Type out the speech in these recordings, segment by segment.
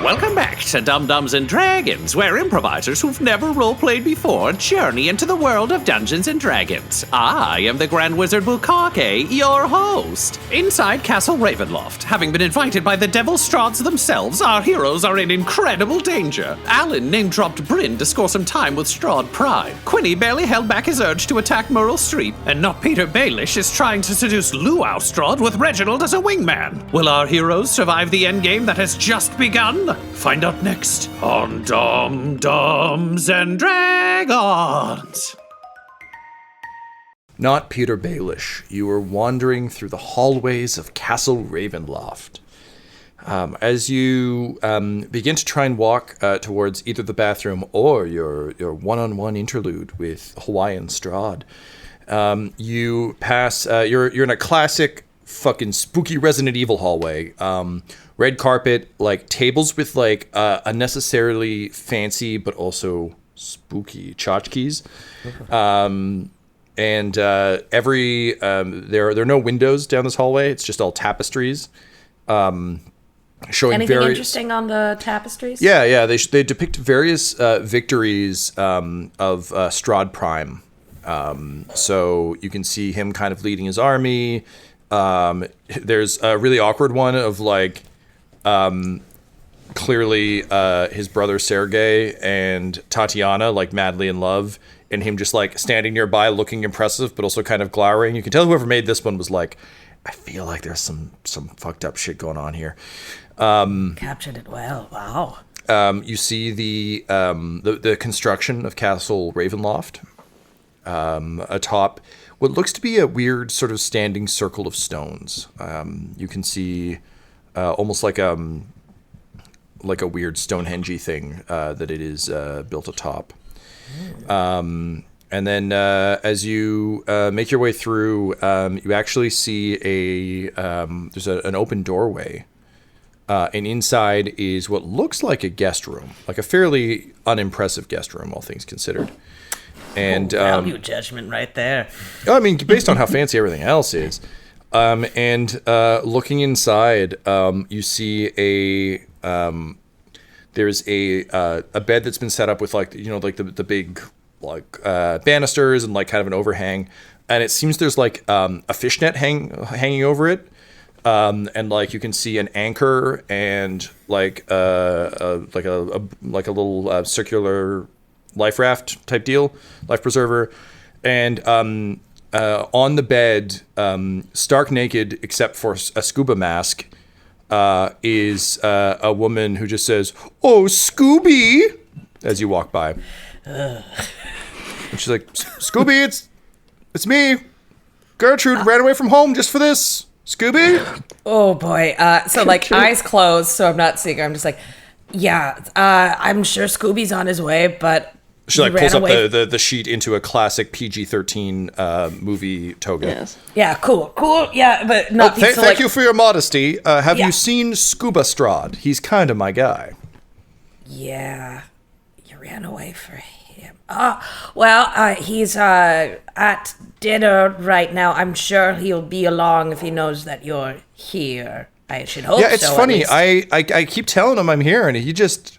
Welcome back to Dum-Dums and Dragons, where improvisers who've never roleplayed before journey into the world of Dungeons and Dragons. I am the Grand Wizard Bukake, your host. Inside Castle Ravenloft, having been invited by the Devils Strahd themselves, our heroes are in incredible danger. Alyn name-dropped Bryn to score some time with Strahd Prime. Quinny barely held back his urge to attack Murryl Streep, and Not Petyr Baelish is trying to seduce Luaua Strahd with Reginald as a wingman. Will our heroes survive the endgame that has just begun? Find out next on Dum-Dums and Dragons. Not Petyr Baelish. You are wandering through the hallways of Castle Ravenloft. As you begin to try and walk towards either the bathroom or your one-on-one interlude with Hawaiian Strahd, you pass. You're in a classic fucking spooky Resident Evil hallway. Red carpet, like tables with like unnecessarily fancy but also spooky tchotchkes. And there are no windows down this hallway. It's just all tapestries. Showing anything interesting on the tapestries? Yeah. They depict various victories of Strahd Prime. So you can see him kind of leading his army. There's a really awkward one of like clearly his brother Sergei and Tatiana like madly in love, and him just like standing nearby looking impressive but also kind of glowering. You can tell whoever made this one was like, I feel like there's some fucked up shit going on here. Captured it well. Wow. You see the construction of Castle Ravenloft atop what looks to be a weird sort of standing circle of stones. You can see almost like a weird Stonehenge thing that it is built atop. And then as you make your way through, you actually see there's an open doorway. And inside is what looks like a guest room, like a fairly unimpressive guest room, all things considered. And value judgment right there. I mean, based on how fancy everything else is. And looking inside, you see there's a bed that's been set up with like the big like banisters and like kind of an overhang, and it seems there's like a fishnet hanging over it, and like you can see an anchor and like a little circular life raft type deal, life preserver, and on the bed, stark naked except for a scuba mask, is a woman who just says, "Oh, Scooby," as you walk by. And she's like, "Scooby, it's me. Gertrude ran away from home just for this. Scooby." Oh boy. So like eyes closed, so I'm not seeing her. I'm just like, yeah, I'm sure Scooby's on his way, but she like pulls up the sheet into a classic PG-13 movie toga. Yes. Yeah, cool. Yeah, but not. Thank you for your modesty. Have you seen Scuba Strahd? He's kind of my guy. Yeah, you ran away for him. Well, he's at dinner right now. I'm sure he'll be along if he knows that you're here. I should hope so. Yeah, it's funny. I keep telling him I'm here, and he just...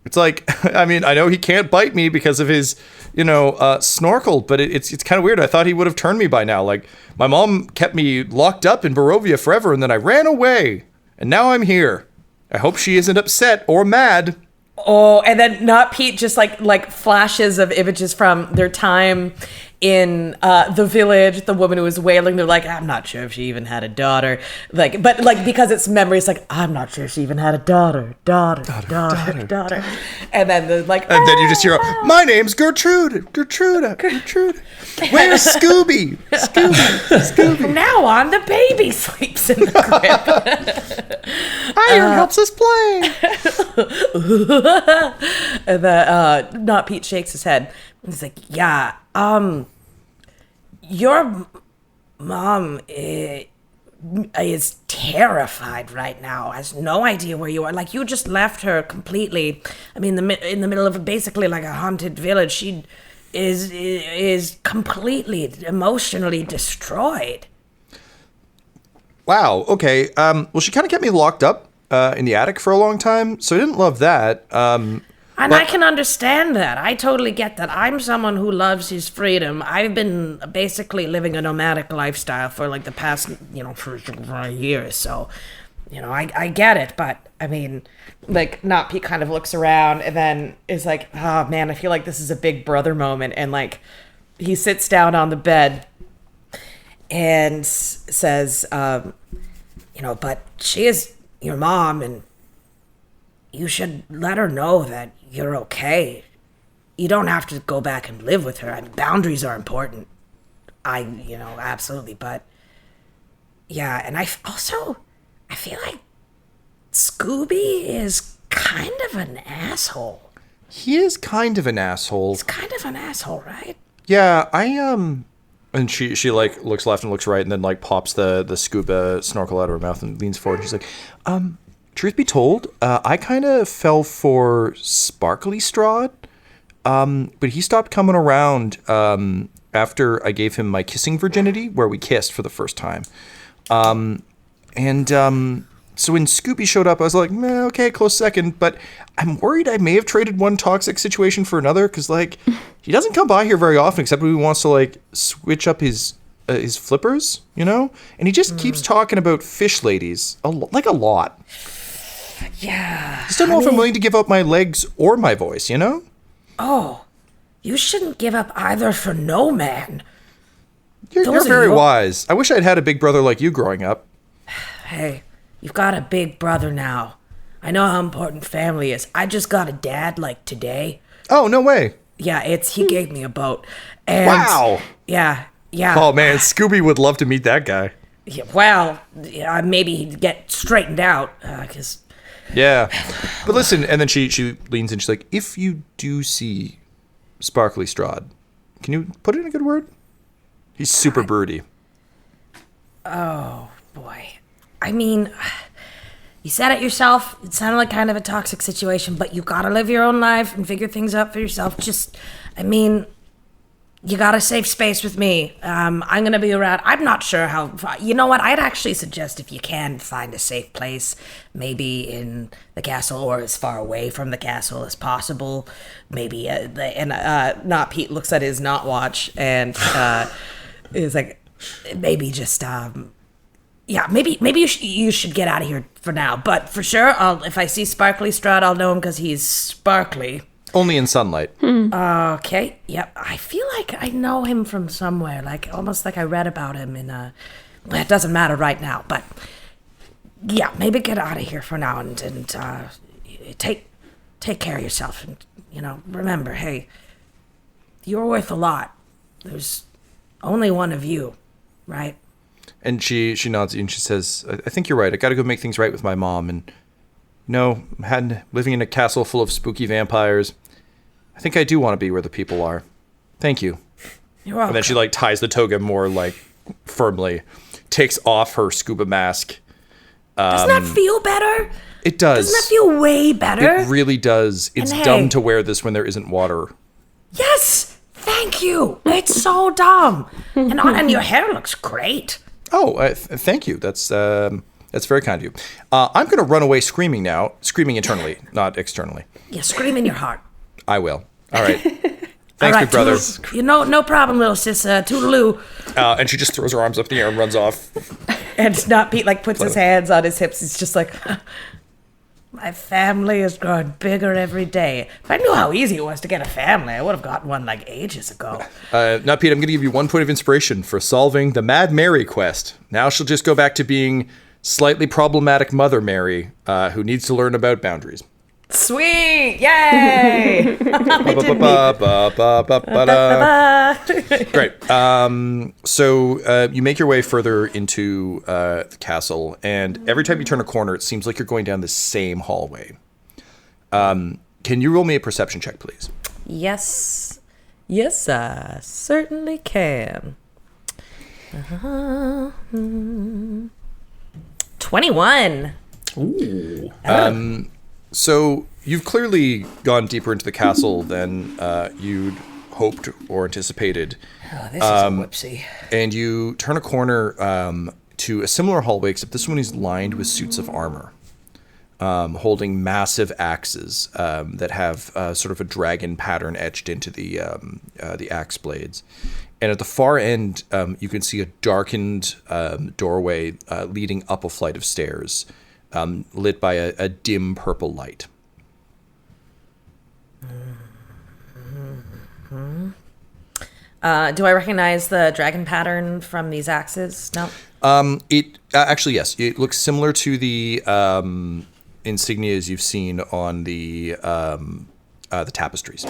It's like, I mean, I know he can't bite me because of his, snorkel, but it's kind of weird. I thought he would have turned me by now. Like, my mom kept me locked up in Borovic forever, and then I ran away, and now I'm here. I hope she isn't upset or mad. Oh, and then Not Pete just like flashes of images from their time in the village. The woman who was wailing, they're like, I'm not sure if she even had a daughter. Like, but like because it's memories, like I'm not sure if she even had a daughter. And then they're like, and then you just hear, my name's Gertrude. Where's Scooby? Scooby. From now on, the baby sleeps in the crib. Iron helps us play. And then Not Pete shakes his head. He's like, yeah, your mom is terrified right now, has no idea where you are. Like, you just left her completely. I mean, in the middle of basically like a haunted village. She is completely emotionally destroyed. Wow. Okay. Well, she kind of kept me locked up in the attic for a long time, so I didn't love that. And I can understand that. I totally get that. I'm someone who loves his freedom. I've been basically living a nomadic lifestyle for like the past, for a year. So, I get it. But I mean, like, Not Pete kind of looks around and then is like, oh man, I feel like this is a big brother moment. And like, he sits down on the bed and says, but she is your mom and you should let her know that you're okay. You don't have to go back and live with her. I mean, boundaries are important. Absolutely. But yeah, and I feel like Scooby is kind of an asshole. He is kind of an asshole. He's kind of an asshole, right? Yeah, and she like looks left and looks right and then like pops the scuba snorkel out of her mouth and leans forward. She's like, truth be told, I kind of fell for Sparkly Strahd, but he stopped coming around after I gave him my kissing virginity, where we kissed for the first time. So when Scooby showed up, I was like, okay, close second, but I'm worried I may have traded one toxic situation for another, because, like, he doesn't come by here very often, except when he wants to, like, switch up his flippers, And he just keeps talking about fish ladies, a lot. Yeah. I just don't know if I'm willing to give up my legs or my voice, Oh, you shouldn't give up either for no man. You're very wise. I wish I'd had a big brother like you growing up. Hey, you've got a big brother now. I know how important family is. I just got a dad, like, today. Oh, no way. Yeah, he gave me a boat. And wow. Yeah. Oh, man, Scooby would love to meet that guy. Yeah, well, maybe he'd get straightened out, because... Yeah. But listen, and then she leans in, she's like, if you do see Sparkly Strahd, can you put in a good word? He's super broody. Oh, boy. I mean, you said it yourself. It sounded like kind of a toxic situation, but you gotta live your own life and figure things out for yourself. You got a safe space with me. I'm gonna be around. I'm not sure how far. You know what? I'd actually suggest, if you can find a safe place, maybe in the castle or as far away from the castle as possible. Maybe, Not Pete looks at his not watch and is like, maybe just, maybe you should get out of here for now. But for sure, if I see Sparkly Strahd, I'll know him because he's sparkly. Only in sunlight. Okay, yep. I feel like I know him from somewhere, like almost like I read about him in a... Well, it doesn't matter right now, but yeah, maybe get out of here for now and take care of yourself. And, remember, hey, you're worth a lot. There's only one of you, right? And she nods at you and she says, I think you're right. I got to go make things right with my mom. And living in a castle full of spooky vampires, I think I do want to be where the people are. Thank you. You're welcome. And then she like ties the toga more like firmly, takes off her scuba mask. Doesn't that feel better? It does. Doesn't that feel way better? It really does. It's dumb to wear this when there isn't water. Yes, thank you. It's so dumb. And your hair looks great. Oh, thank you. That's very kind of you. I'm going to run away screaming now. Screaming internally, not externally. Yeah, scream in your heart. I will. All right. Thanks, big brother. No problem, little sis. Toodaloo. And she just throws her arms up in the air and runs off. And Not Pete puts his hands on his hips. He's just like, my family is growing bigger every day. If I knew how easy it was to get a family, I would have gotten one ages ago. Not Pete, I'm going to give you 1 point of inspiration for solving the Mad Mary quest. Now she'll just go back to being slightly problematic Mother Mary, who needs to learn about boundaries. Sweet! Yay! Great. So you make your way further into the castle, and every time you turn a corner, it seems like you're going down the same hallway. Can you roll me a perception check, please? Yes. Yes, I certainly can. 21. Ooh. So you've clearly gone deeper into the castle than you'd hoped or anticipated. Oh, this is a whoopsie. And you turn a corner to a similar hallway, except this one is lined with suits of armor. holding massive axes that have sort of a dragon pattern etched into the axe blades. And at the far end, you can see a darkened doorway leading up a flight of stairs, lit by a dim purple light. Do I recognize the dragon pattern from these axes? No. It actually, yes. It looks similar to the insignias you've seen on the tapestries.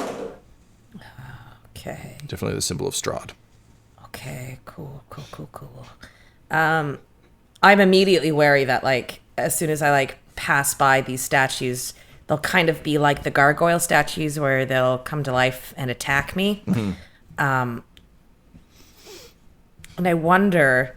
Okay. Definitely the symbol of Strahd. Okay, cool. I'm immediately wary that, like, as soon as I, like, pass by these statues, they'll kind of be like the gargoyle statues where they'll come to life and attack me. Mm-hmm. And I wonder...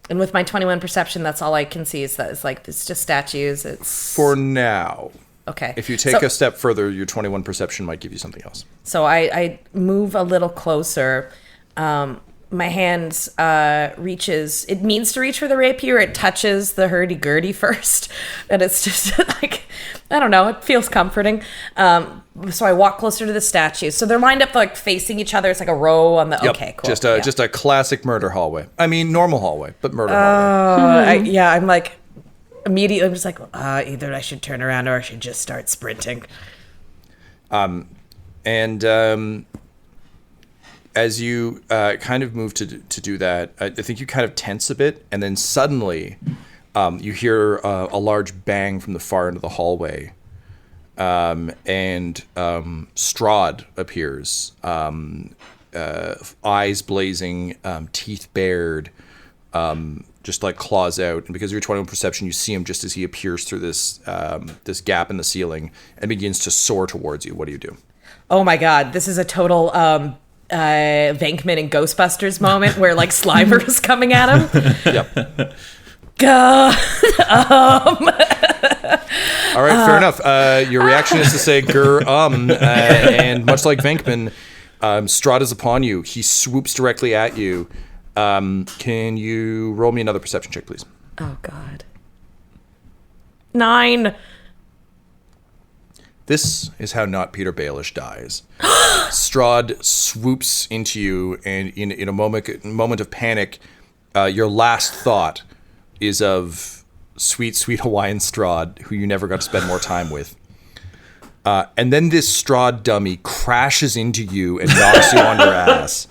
And with my 21 perception, that's all I can see is that it's just statues. It's for now. Okay. If you take a step further, your 21 perception might give you something else. So I move a little closer. My hand reaches. It means to reach for the rapier. It touches the hurdy-gurdy first, and it's just like, I don't know. It feels comforting. So I walk closer to the statues. So they're lined up like facing each other. It's like a row on the. Yep. Okay, cool. Just a classic murder hallway. I mean, normal hallway, but murder hallway. I'm like immediately. I'm just like, either I should turn around or I should just start sprinting. As you kind of move to do that, I think you kind of tense a bit, and then suddenly you hear a large bang from the far end of the hallway, and Strahd appears, eyes blazing, teeth bared, just like claws out. And because of your 21 perception, you see him just as he appears through this gap in the ceiling and begins to soar towards you. What do you do? Oh my god, this is a total Venkman and Ghostbusters moment where like Slimer is coming at him. Yep. All right, fair enough. Your reaction is to say and much like Venkman, Strahd is upon you. He swoops directly at you. Can you roll me another perception check, please? Oh god. 9. This is how Not Petyr Baelish dies. Strahd swoops into you, and in a moment of panic, your last thought is of sweet, sweet Hawaiian Strahd, who you never got to spend more time with. And then this Strahd dummy crashes into you and knocks you on your ass.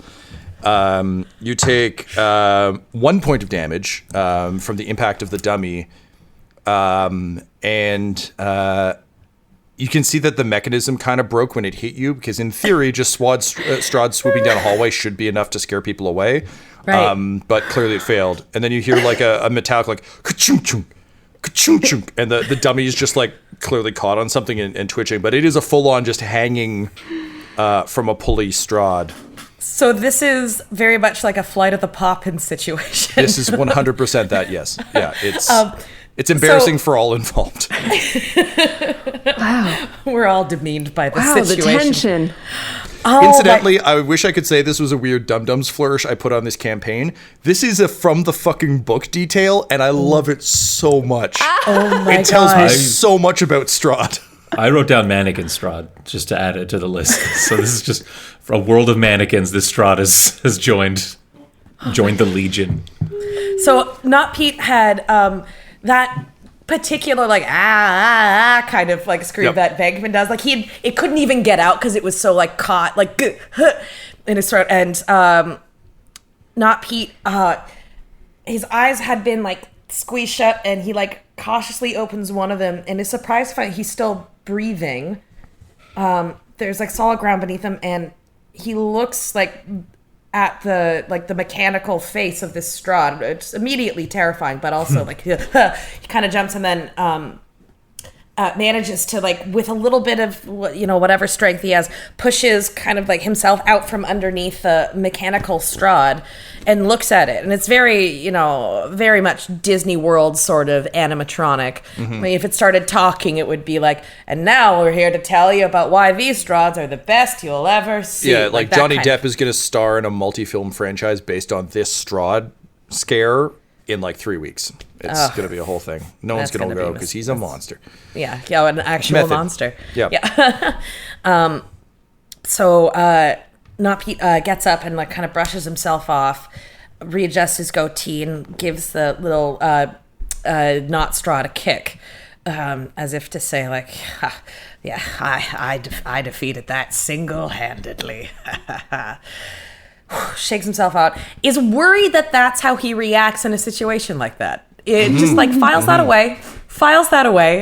You take 1 point of damage from the impact of the dummy, and you can see that the mechanism kind of broke when it hit you, because in theory, just Strahd swooping down a hallway should be enough to scare people away. Right. But clearly it failed. And then you hear like a metallic like ka-chung chung, ka-chung chung, and the dummy is just like clearly caught on something and twitching. But it is a full-on just hanging from a pulley Strahd. So this is very much like a Flight of the Poppins situation. This is 100% that, yes. Yeah, it's embarrassing for all involved. Wow. We're all demeaned by the situation. The tension. Incidentally, I wish I could say this was a weird dum-dums flourish I put on this campaign. This is a from the fucking book detail, and I love it so much. Oh my god. It tells me so much about Strahd. I wrote down mannequin Strahd just to add it to the list. So this is just for a world of mannequins. This Strahd has joined the Legion. So Not Pete had that particular like kind of like scream that Venkman does. Like it couldn't even get out because it was so like caught like in his throat. And Not Pete, his eyes had been like squeezed shut, and he like cautiously opens one of them and is surprised to find he's still breathing. There's like solid ground beneath him, and he looks like at the mechanical face of this Strahd. It's immediately terrifying, but also like he kind of jumps, and then manages to, like, with a little bit of, whatever strength he has, pushes kind of like himself out from underneath the mechanical Strahd and looks at it. And it's very, very much Disney World sort of animatronic. I mean, if it started talking, it would be like, and now we're here to tell you about why these Strahds are the best you'll ever see. Yeah, like Johnny Depp is going to star in a multi-film franchise based on this Strahd scare in like 3 weeks. It's going to be a whole thing. No one's going to go because he's a monster. Yeah, an actual monster. Yeah. So Not Petyr gets up and like kind of brushes himself off, readjusts his goatee, and gives the little Not Strahd a kick, as if to say like, yeah, I defeated that single-handedly. Shakes himself out. Is worried that that's how he reacts in a situation like that. It just like files that away,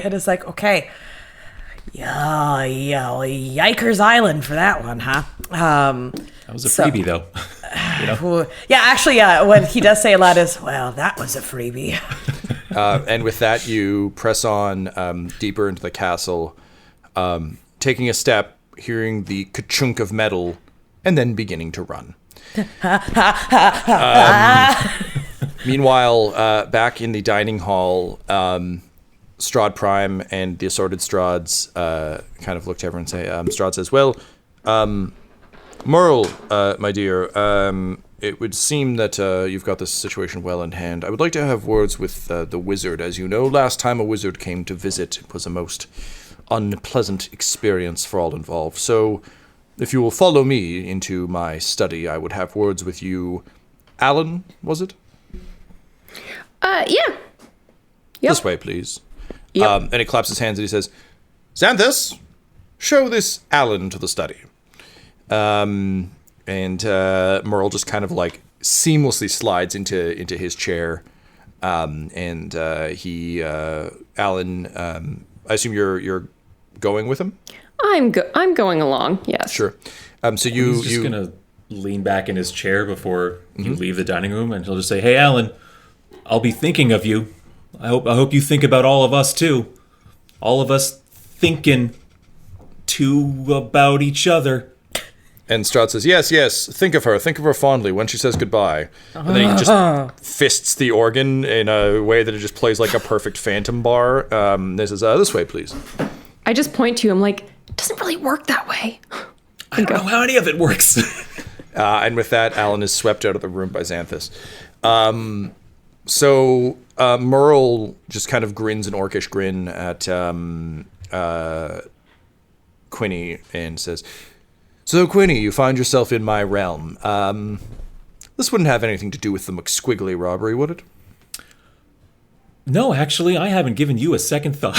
and is like, okay, yeah, Yikers Island for that one, huh? That was a freebie, though. Yeah, actually, what he does say a lot is, well, that was a freebie. And with that, you press on deeper into the castle, taking a step, hearing the ka-chunk of metal, and then beginning to run. Meanwhile, back in the dining hall, Strahd Prime and the assorted Strahds kind of look to everyone and say, Strahd says, well, Murryl, my dear, it would seem that you've got this situation well in hand. I would like to have words with the wizard. As you know, last time a wizard came to visit, it was a most unpleasant experience for all involved. So, if you will follow me into my study, I would have words with you. Alyn, was it? Yeah. Yep. This way, please. Yep. And he claps his hands and he says, Xanthus, show this Alyn to the study. And Murryl just kind of like seamlessly slides into his chair. And he, Alyn, I assume you're going with him? I'm going along. Yes. Sure. So He's just gonna lean back in his chair before you leave the dining room, and he'll just say, "Hey, Alyn, I'll be thinking of you. I hope you think about all of us too. All of us thinking too about each other." And Strahd says, yes, think of her fondly when she says goodbye. And then he just fists the organ in a way that it just plays like a perfect phantom bar. This is, this way, please. I just point to him like, it doesn't really work that way. I don't know how any of it works. And with that, Alyn is swept out of the room by Xanthus. So Murryl just kind of grins an orcish grin at Quinny and says, so, Quinny, you find yourself in my realm. This wouldn't have anything to do with the McSquiggly robbery, would it? No, actually, I haven't given you a second thought.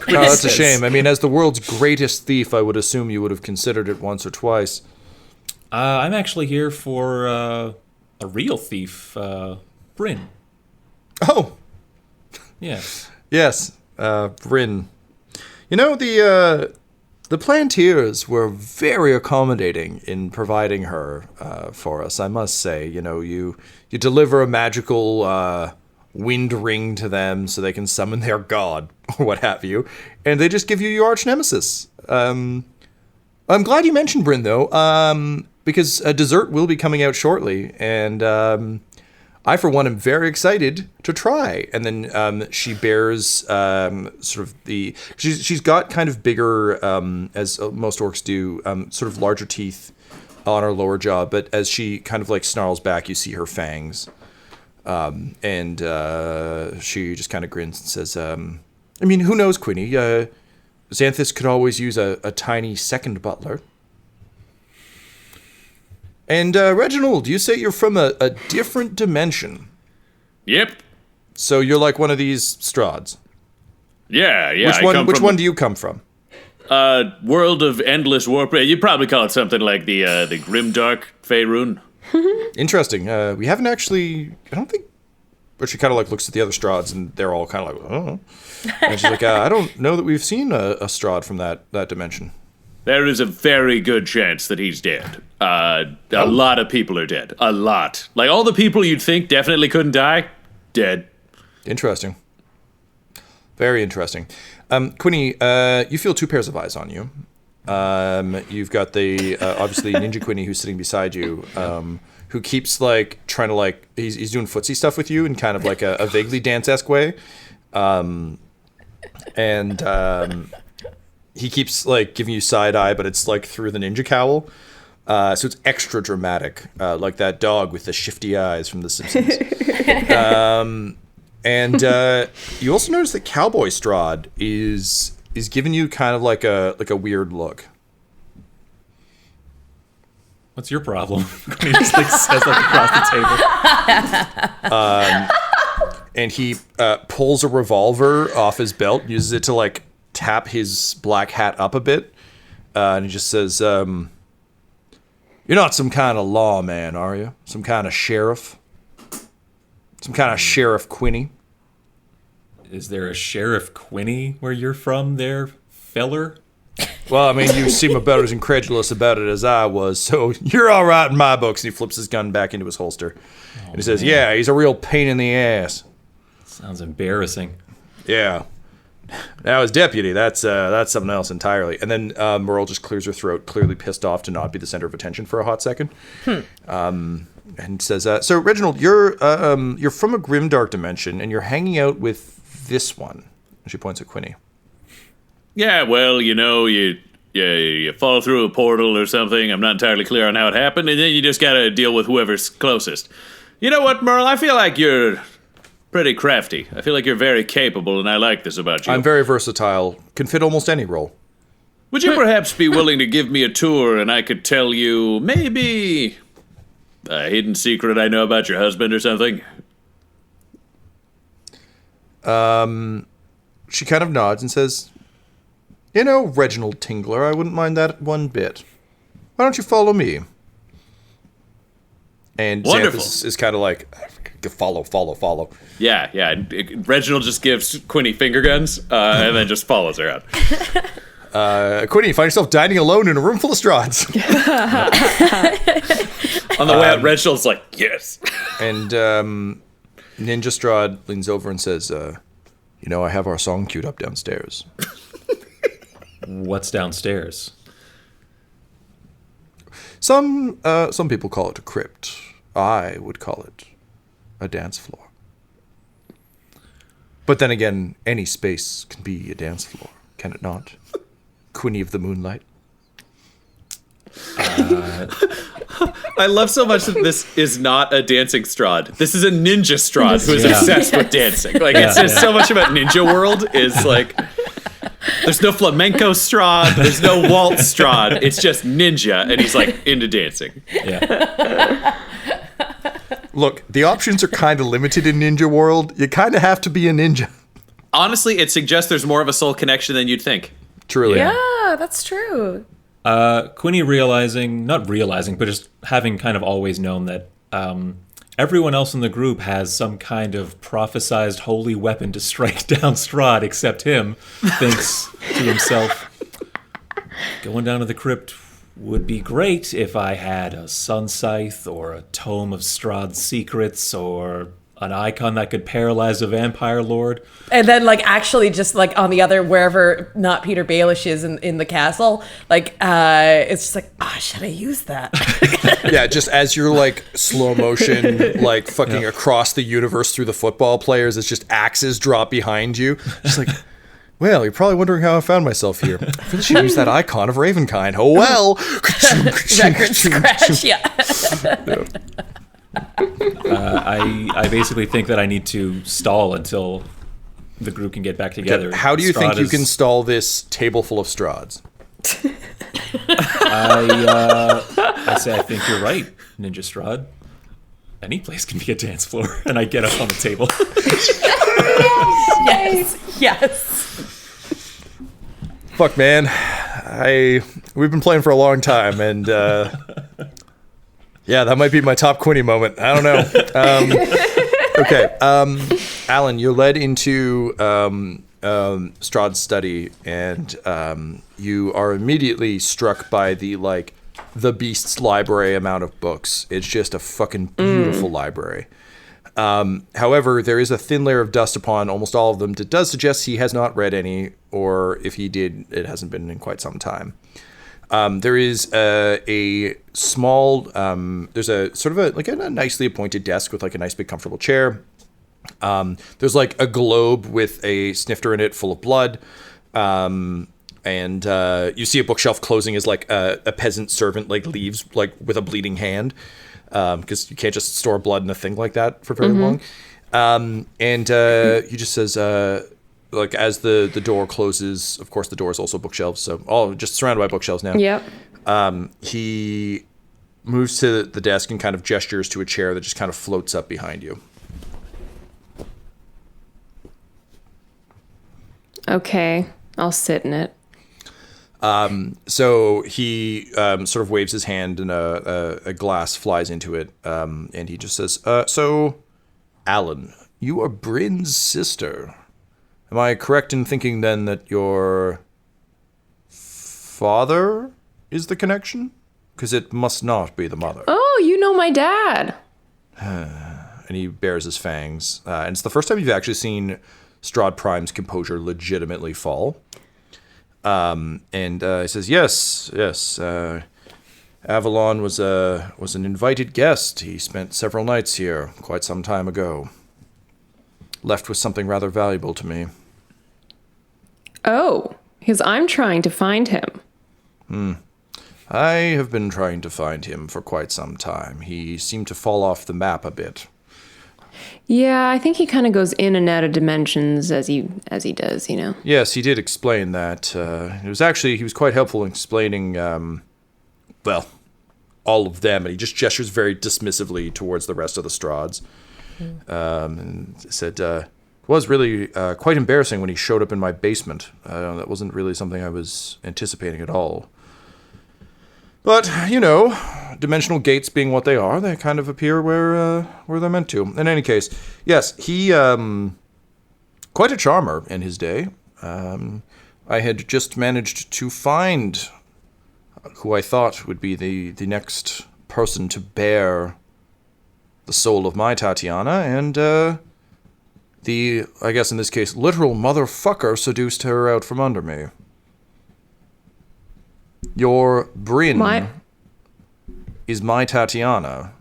Oh, that's a shame. I mean, as the world's greatest thief, I would assume you would have considered it once or twice. I'm actually here for a real thief, Bryn. Oh! Yeah. Yes, Bryn. You know, the Plantiers were very accommodating in providing her for us, I must say. You know, you deliver a magical wind ring to them so they can summon their god, or what have you, and they just give you your arch nemesis. I'm glad you mentioned Bryn, though, because a dessert will be coming out shortly, and I, for one, am very excited to try. And then she bears sort of she's got kind of bigger, as most orcs do, sort of larger teeth on her lower jaw. But as she kind of like snarls back, you see her fangs. And she just kind of grins and says, I mean, who knows, Quinny? Xanthus could always use a tiny second butler. And Reginald, you say you're from a different dimension. Yep. So you're like one of these Strahds. Yeah. Which one do you come from? World of Endless Warp. You'd probably call it something like the Grimdark Faerun. Interesting. We haven't actually, I don't think, but she kind of like looks at the other Strahds and they're all kind of like, oh. And she's like, I don't know that we've seen a Strahd from that dimension. There is a very good chance that he's dead. A lot of people are dead. A lot. Like, all the people you'd think definitely couldn't die, dead. Interesting. Very interesting. Quinny, you feel 2 pairs of eyes on you. You've got the obviously Ninja Quinny who's sitting beside you, who keeps like trying to like he's doing footsie stuff with you in kind of like a vaguely dance-esque way, and he keeps like giving you side eye, but it's like through the ninja cowl, so it's extra dramatic, like that dog with the shifty eyes from The Simpsons. And you also notice that Cowboy Strahd is giving you kind of like a weird look. What's your problem? He just like says like across the table. And he pulls a revolver off his belt, uses it to like tap his black hat up a bit, and he just says, "You're not some kind of lawman, are you? Some kind of sheriff? Some kind of Sheriff Quinny?" Is there a Sheriff Quinny where you're from there, feller? Well, I mean, you seem about as incredulous about it as I was, so you're all right in my books. And he flips his gun back into his holster. And he says, "Yeah, he's a real pain in the ass." Sounds embarrassing. Yeah. Now his deputy, that's something else entirely. And then Murryl just clears her throat, clearly pissed off to not be the center of attention for a hot second. And says, "So Reginald, you're from a grimdark dimension, and you're hanging out with this one." And she points at Quinny. Yeah, well, you fall through a portal or something. I'm not entirely clear on how it happened, and then you just gotta deal with whoever's closest. You know what, Murryl? I feel like you're pretty crafty. I feel like you're very capable, and I like this about you. I'm very versatile. Can fit almost any role. Would you perhaps be willing to give me a tour, and I could tell you maybe a hidden secret I know about your husband or something? She kind of nods and says, "You know, Reginald Tingler, I wouldn't mind that one bit. Why don't you follow me?" And Wonderful. Xanthus is kind of like, follow. Yeah. Reginald just gives Quinny finger guns, and then just follows her out. Quinny, you find yourself dining alone in a room full of Strahds. On the way out, Reginald's like, yes. And Ninja Strahd leans over and says, I have our song queued up downstairs. What's downstairs? Some people call it a crypt. I would call it a dance floor. But then again, any space can be a dance floor, can it not? Quinny of the Moonlight. I love so much that this is not a dancing Strahd. This is a ninja Strahd who is obsessed with dancing. Like, it's just so much about Ninja World is like, there's no flamenco Strahd, there's no waltz Strahd. It's just ninja, and he's like into dancing. Yeah. Look, the options are kind of limited in Ninja World. You kind of have to be a ninja. Honestly, it suggests there's more of a soul connection than you'd think. Truly. Yeah, that's true. Quinny not realizing, but just having kind of always known that everyone else in the group has some kind of prophesized holy weapon to strike down Strahd except him, thinks to himself, going down to the crypt would be great if I had a sun scythe or a tome of Strahd's secrets or an icon that could paralyze a vampire lord. And then, actually just, on the other, wherever Not Petyr Baelish is in the castle, it's just should I use that? Yeah, just as you're, slow motion, fucking across the universe through the football players, it's just axes drop behind you. Just well, you're probably wondering how I found myself here. I really should use that icon of Ravenkind. Oh, well. Record scratch, yeah. I basically think that I need to stall until the group can get back together. Okay. How do you think you can stall this table full of Strahds? I say I think you're right, Ninja Strahd. Any place can be a dance floor. And I get up on the table. Yes. Fuck, man. We've been playing for a long time, and yeah, that might be my top Quinny moment. I don't know. Okay, Alyn, you're led into Strahd's study, and you are immediately struck by the Beast's library amount of books. It's just a fucking beautiful library. However, there is a thin layer of dust upon almost all of them that does suggest he has not read any, or if he did, it hasn't been in quite some time. There is a small, there's a sort of a nicely appointed desk with like a nice big comfortable chair. There's like a globe with a snifter in it full of blood. And you see a bookshelf closing as like a peasant servant like leaves like with a bleeding hand. Because you can't just store blood in a thing like that for very long. He just says, like as the door closes, of course the door is also bookshelves, so all just surrounded by bookshelves now. Yep. He moves to the desk and kind of gestures to a chair that just kind of floats up behind you. Okay, I'll sit in it. So he sort of waves his hand and a glass flies into it, and he just says, so, Alyn, you are Bryn's sister. Am I correct in thinking then that your father is the connection? Because it must not be the mother. Oh, you know my dad. And he bares his fangs. And it's the first time you've actually seen Strahd Prime's composure legitimately fall. And he says, yes. Avalon was an invited guest. He spent several nights here quite some time ago. Left with something rather valuable to me. Oh, because I'm trying to find him. I have been trying to find him for quite some time. He seemed to fall off the map a bit. Yeah, I think he kind of goes in and out of dimensions as he does, you know. Yes, he did explain that. He was quite helpful in explaining, all of them, and he just gestures very dismissively towards the rest of the Strahds. And said, it was really quite embarrassing when he showed up in my basement. That wasn't really something I was anticipating at all. But, you know, dimensional gates being what they are, they kind of appear where they're meant to. In any case, yes, he, quite a charmer in his day. I had just managed to find who I thought would be the next person to bear the soul of my Tatiana, and I guess in this case, literal motherfucker seduced her out from under me. Your Bryn is my Tatiana,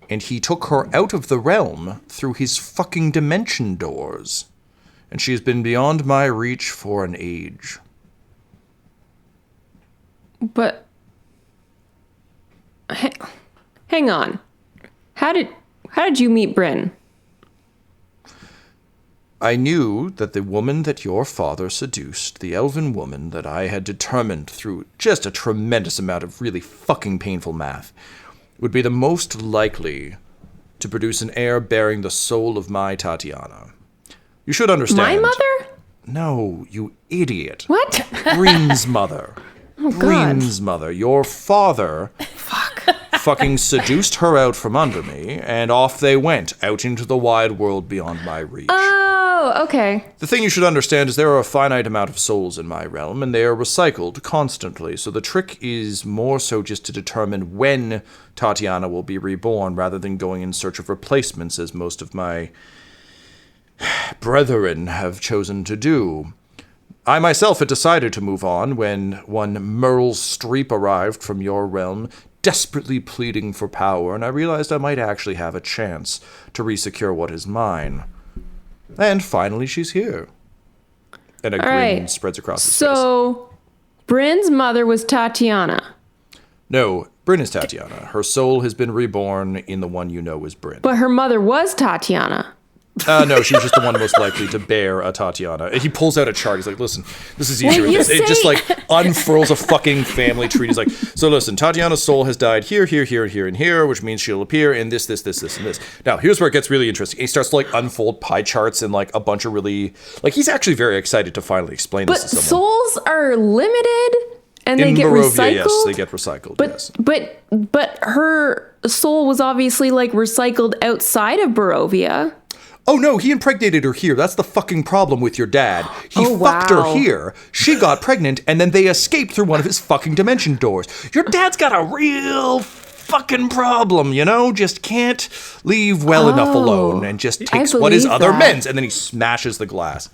and he took her out of the realm through his fucking dimension doors, and she has been beyond my reach for an age. But hang on. How did you meet Bryn? I knew that the woman that your father seduced, the elven woman that I had determined through just a tremendous amount of really fucking painful math, would be the most likely to produce an heir bearing the soul of my Tatiana. You should understand. My mother? No, you idiot. What? Bryn's mother. Oh, God. Bryn's mother. Your father fucking seduced her out from under me, and off they went, out into the wide world beyond my reach. Oh, okay. The thing you should understand is there are a finite amount of souls in my realm, and they are recycled constantly, so the trick is more so just to determine when Tatiana will be reborn, rather than going in search of replacements, as most of my brethren have chosen to do. I myself had decided to move on when one Murryl Streep arrived from your realm, desperately pleading for power, and I realized I might actually have a chance to resecure what is mine. And finally, she's here. And a grin spreads across his face. So, Bryn's mother was Tatiana. No, Bryn is Tatiana. Her soul has been reborn in the one you know as Bryn. But her mother was Tatiana. No, she was just the one most likely to bear a Tatiana. He pulls out a chart. He's like, listen, this is easier. It just like unfurls a fucking family tree. He's like, so listen, Tatiana's soul has died here, here, here, here, and here, which means she'll appear in this, and this. Now, here's where it gets really interesting. He starts to like unfold pie charts and like a bunch of really, like he's actually very excited to finally explain this to someone. Souls are limited and they get Barovia, recycled? yes, they get recycled, yes. But her soul was obviously like recycled outside of Barovia. Oh no, he impregnated her here. That's the fucking problem with your dad. He fucked her here. She got pregnant, and then they escaped through one of his fucking dimension doors. Your dad's got a real fucking problem, you know? Just can't leave well enough alone and just takes what is believe other that. men's, and then he smashes the glass.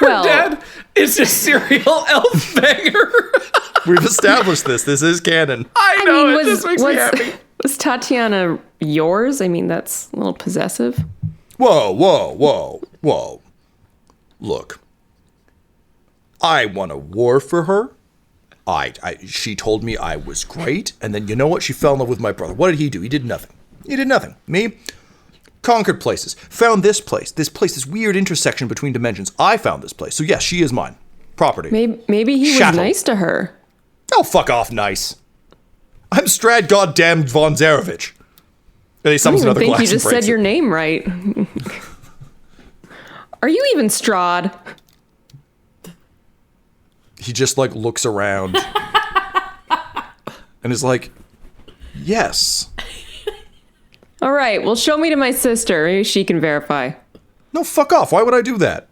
Well, Dad is a serial elf banger. We've established this. This is canon. I know, it just makes me was, happy. was Tatiana yours? I mean, that's a little possessive. Whoa. Look, I won a war for her. She told me I was great, and then you know what? She fell in love with my brother. What did he do? He did nothing. Me? Conquered places. Found this place. This weird intersection between dimensions. I found this place. So yes, she is mine. Property. Maybe he was Chattel. nice to her. Oh, fuck off, nice. I'm Strahd goddamn von Zarevich. And he I summons don't another even think glass you just and breaks said your it. name right. Are you even Strahd? He just like looks around and is like, yes. All right, well, show me to my sister. Maybe she can verify. No, fuck off. Why would I do that?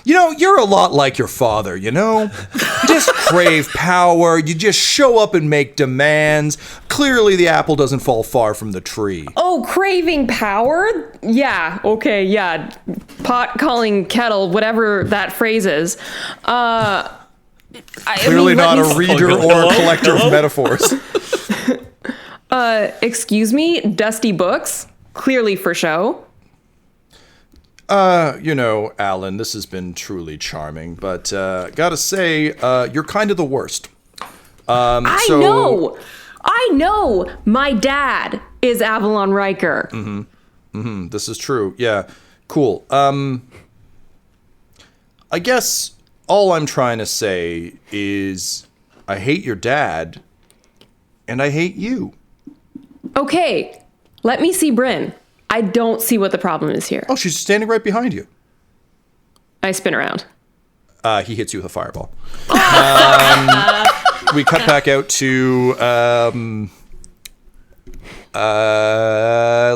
You know, you're a lot like your father, you know? You just crave power. You just show up and make demands. Clearly, the apple doesn't fall far from the tree. Oh, craving power? Yeah, okay, yeah. Pot calling kettle, whatever that phrase is. Clearly not a reader or Hello? a collector of metaphors. Excuse me, dusty books? Clearly for show. You know, Alyn, this has been truly charming, but gotta say, you're kind of the worst. I know! My dad is Avalon Riker. This is true. Yeah. Cool. I guess all I'm trying to say is I hate your dad and I hate you. Okay, let me see Bryn. I don't see what the problem is here. Oh, she's standing right behind you. I spin around. He hits you with a fireball. We cut back out to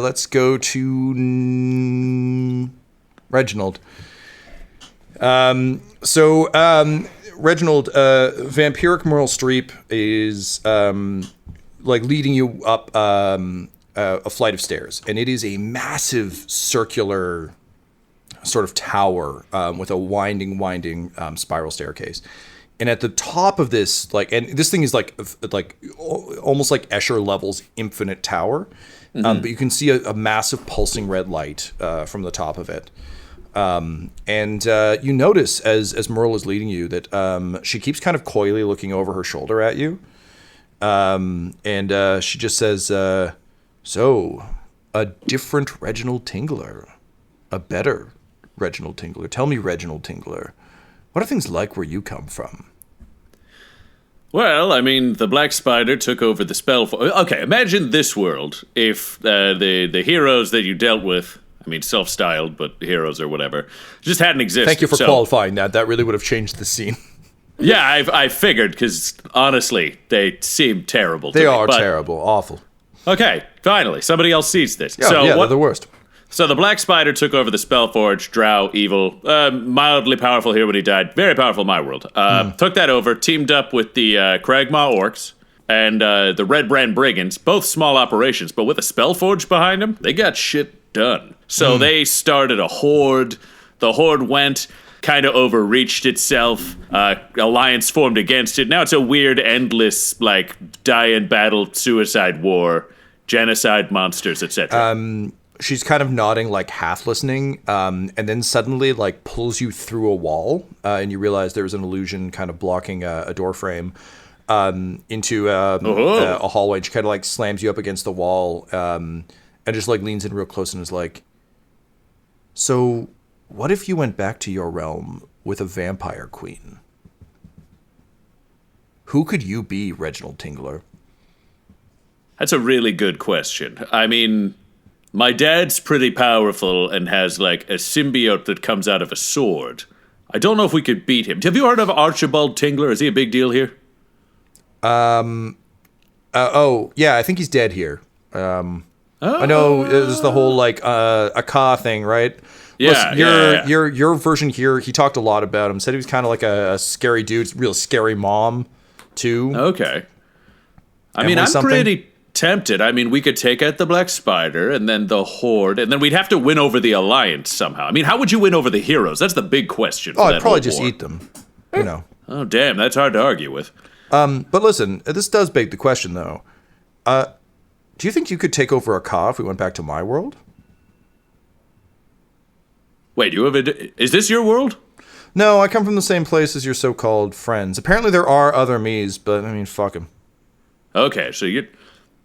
let's go to Reginald. Reginald, vampiric Murryl Streep is like leading you up a flight of stairs, and it is a massive circular sort of tower with a winding spiral staircase. And at the top of this, like, and this thing is like almost like Escher level's infinite tower, but you can see a massive pulsing red light from the top of it. And you notice as Murryl is leading you that she keeps kind of coyly looking over her shoulder at you, and she just says, "So, a different Reginald Tingler, a better Reginald Tingler. Tell me, Reginald Tingler, what are things like where you come from?" Well, I mean, the Black Spider took over the spell. Okay, imagine this world if the heroes that you dealt with, I mean, self-styled, but heroes or whatever, just hadn't existed. Thank you for qualifying that. That really would have changed the scene. Yeah, I figured, because honestly, they seem terrible to They me, are but- terrible, awful. Okay, finally, somebody else sees this. Yeah, they're the worst. So the Black Spider took over the Spellforge, drow, evil, mildly powerful here when he died, very powerful in my world. Took that over, teamed up with the Cragmaw Orcs and the Red Brand Brigands, both small operations, but with a Spellforge behind them, they got shit done. So they started a horde. The horde went, kind of overreached itself. Alliance formed against it. Now it's a weird, endless, like, die-in battle, suicide war, genocide monsters, etc. She's kind of nodding, like half listening, and then suddenly like pulls you through a wall, and you realize there's an illusion kind of blocking a door frame into a hallway. And she kind of like slams you up against the wall, and just like leans in real close and is like, "So, what if you went back to your realm with a vampire queen? Who could you be, Reginald Tingler?" That's a really good question. I mean, my dad's pretty powerful and has, like, a symbiote that comes out of a sword. I don't know if we could beat him. Have you heard of Archibald Tingler? Is he a big deal here? Oh, yeah, I think he's dead here. I know there's the whole, like, a Ka thing, right? Yeah, Listen, your version here, he talked a lot about him. Said he was kind of like a scary dude, real scary mom, too. Okay. I mean, I'm pretty tempted. I mean, we could take out the Black Spider and then the Horde, and then we'd have to win over the Alliance somehow. I mean, how would you win over the heroes? That's the big question. Oh, I'd probably just eat them, you know. Oh, damn, that's hard to argue with. But listen, this does beg the question, though. Do you think you could take over a Ka if we went back to my world? Wait, is this your world? No, I come from the same place as your so-called friends. Apparently there are other me's, but I mean, fuck them. Okay, so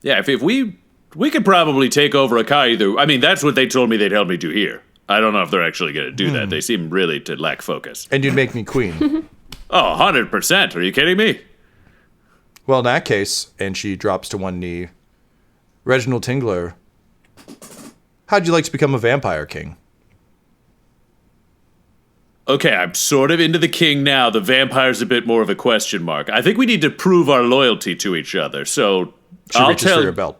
if we could probably take over a Ka either. I mean, that's what they told me they'd help me do here. I don't know if they're actually going to do that. They seem really to lack focus. And you'd make me queen. Oh, 100%. Are you kidding me? Well, in that case, and she drops to one knee, Reginald Tingler, how'd you like to become a vampire king? Okay, I'm sort of into the king now. The vampire's a bit more of a question mark. I think we need to prove our loyalty to each other. So She reaches for your belt.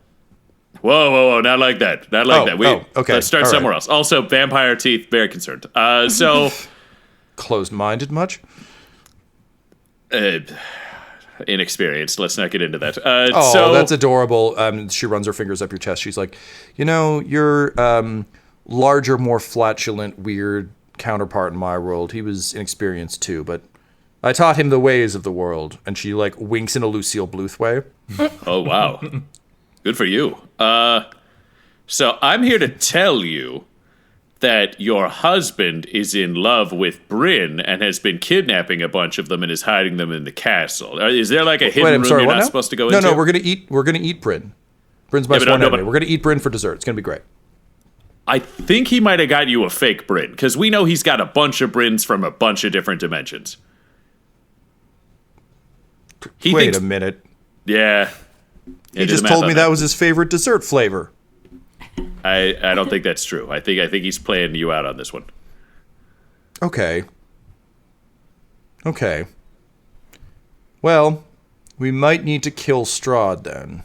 Whoa, not like that. Not like that. Okay. Let's start All somewhere right. else. Also, vampire teeth, very concerned. So Closed-minded much? Inexperienced. Let's not get into that. That's adorable. She runs her fingers up your chest. She's like, your larger, more flatulent, weird counterpart in my world. He was inexperienced too, but I taught him the ways of the world. And she like winks in a Lucille Bluth way. Oh, wow. Good for you. So I'm here to tell you that your husband is in love with Bryn and has been kidnapping a bunch of them and is hiding them in the castle. Is there like a hidden room you're not supposed to go into? No, we're gonna eat Bryn. Bryn's my sworn enemy. We're gonna eat Bryn for dessert. It's gonna be great. I think he might have got you a fake Bryn, because we know he's got a bunch of Bryns from a bunch of different dimensions. Wait a minute. Yeah. He just told me that was his favorite dessert flavor. I don't think that's true. I think he's playing you out on this one. Okay. Well, we might need to kill Strahd then.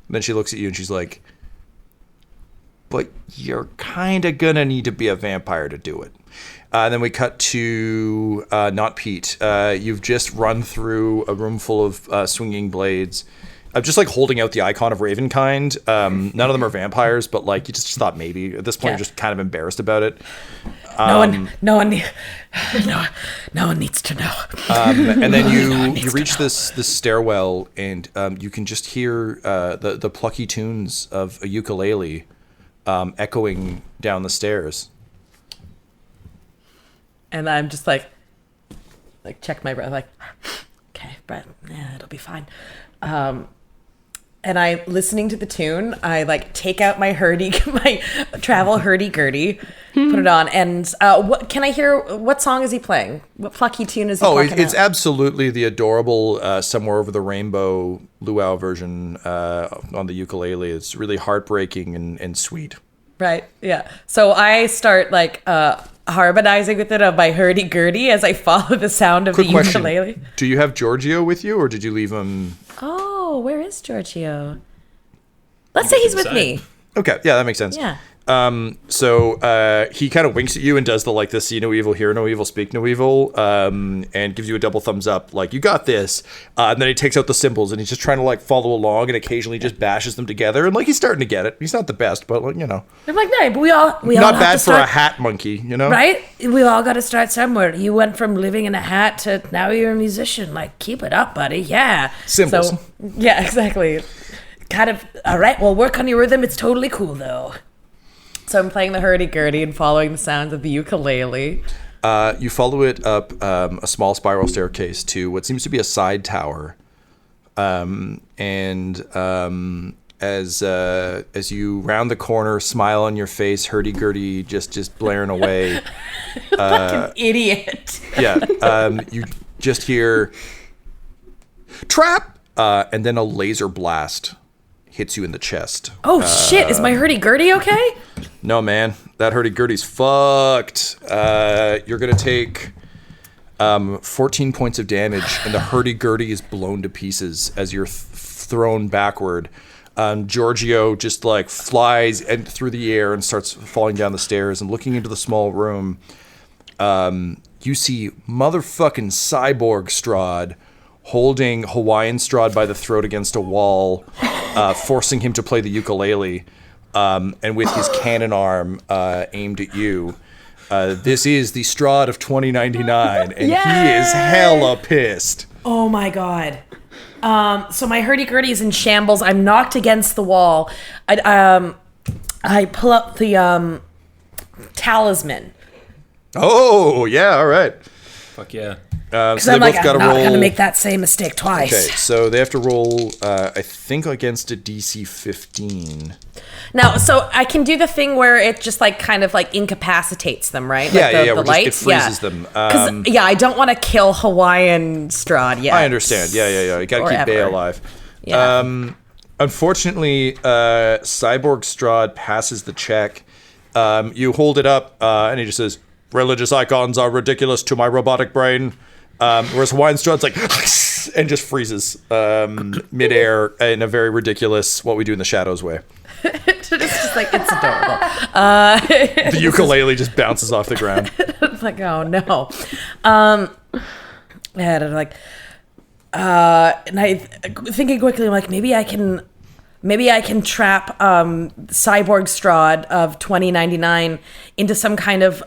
Then she looks at you and she's like, but you're kind of gonna need to be a vampire to do it. And then we cut to Not Pete. You've just run through a room full of swinging blades. I'm just like holding out the icon of Ravenkind. None of them are vampires, but like you just thought maybe at this point you're just kind of embarrassed about it. No one needs to know. And then you reach this stairwell, and you can just hear the plucky tunes of a ukulele echoing down the stairs. And I'm just like check my breath, like, okay, Brett, yeah, it'll be fine. And I, listening to the tune, I like take out my my travel hurdy-gurdy, put it on, and what can I hear? What song is he playing? What plucky tune is he playing? It's absolutely the adorable Somewhere Over the Rainbow luau version on the ukulele. It's really heartbreaking and sweet. Right, yeah. So I start like harmonizing with it on my hurdy-gurdy as I follow the sound of the ukulele. Question. Do you have Giorgio with you, or did you leave him? Oh, where is Giorgio? Let's say he's with me. Okay, yeah, that makes sense. Yeah. So he kind of winks at you and does the see no evil, hear no evil, speak no evil, and gives you a double thumbs up, like, you got this. And then he takes out the symbols and he's just trying to like follow along and occasionally just bashes them together, and like he's starting to get it. He's not the best, but like, I'm like, no, but we all not have bad to for start, a hat monkey, right? We all got to start somewhere. You went from living in a hat to now you're a musician. Like, keep it up, buddy. Yeah. Symbols. So, yeah, exactly. Kind of. All right. Well, work on your rhythm. It's totally cool though. So I'm playing the hurdy-gurdy and following the sounds of the ukulele. You follow it up a small spiral staircase to what seems to be a side tower. As you round the corner, smile on your face, hurdy-gurdy just blaring away. Like an idiot. Yeah. You just hear, trap! And then a laser blast hits you in the chest. Oh, shit. Is my hurdy-gurdy okay? No, man. That hurdy-gurdy's fucked. You're going to take 14 points of damage, and the hurdy-gurdy is blown to pieces as you're thrown backward. Giorgio just like flies through the air and starts falling down the stairs, and looking into the small room, you see motherfucking Cyborg Strahd holding Hawaiian Strahd by the throat against a wall, forcing him to play the ukulele, and with his cannon arm aimed at you. This is the Strahd of 2099, and he is hella pissed. Oh my god. So my hurdy-gurdy is in shambles. I'm knocked against the wall. I pull up the talisman. Oh, yeah, all right. Fuck yeah. Because So I'm they like, both got I'm to not roll. going to make that same mistake twice. Okay, so they have to roll, I think, against a DC 15. Now, so I can do the thing where it just like kind of like incapacitates them, right? Yeah, like yeah, the where lights? it freezes them. 'Cause, I don't want to kill Hawaiian Strahd yet. I understand. Yeah. You got to Or keep Bay ever. alive. Yeah. Unfortunately, Cyborg Strahd passes the check. You hold it up, and he just says, "Religious icons are ridiculous to my robotic brain." Whereas Hawaiian Strahd's like, and just freezes midair in a very ridiculous "what we do in the shadows" way. It's just like, it's adorable. The ukulele just bounces off the ground. It's like, oh no. And I'm like, and I thinking quickly, I'm like, maybe I can trap Cyborg Strahd of 2099 into some kind of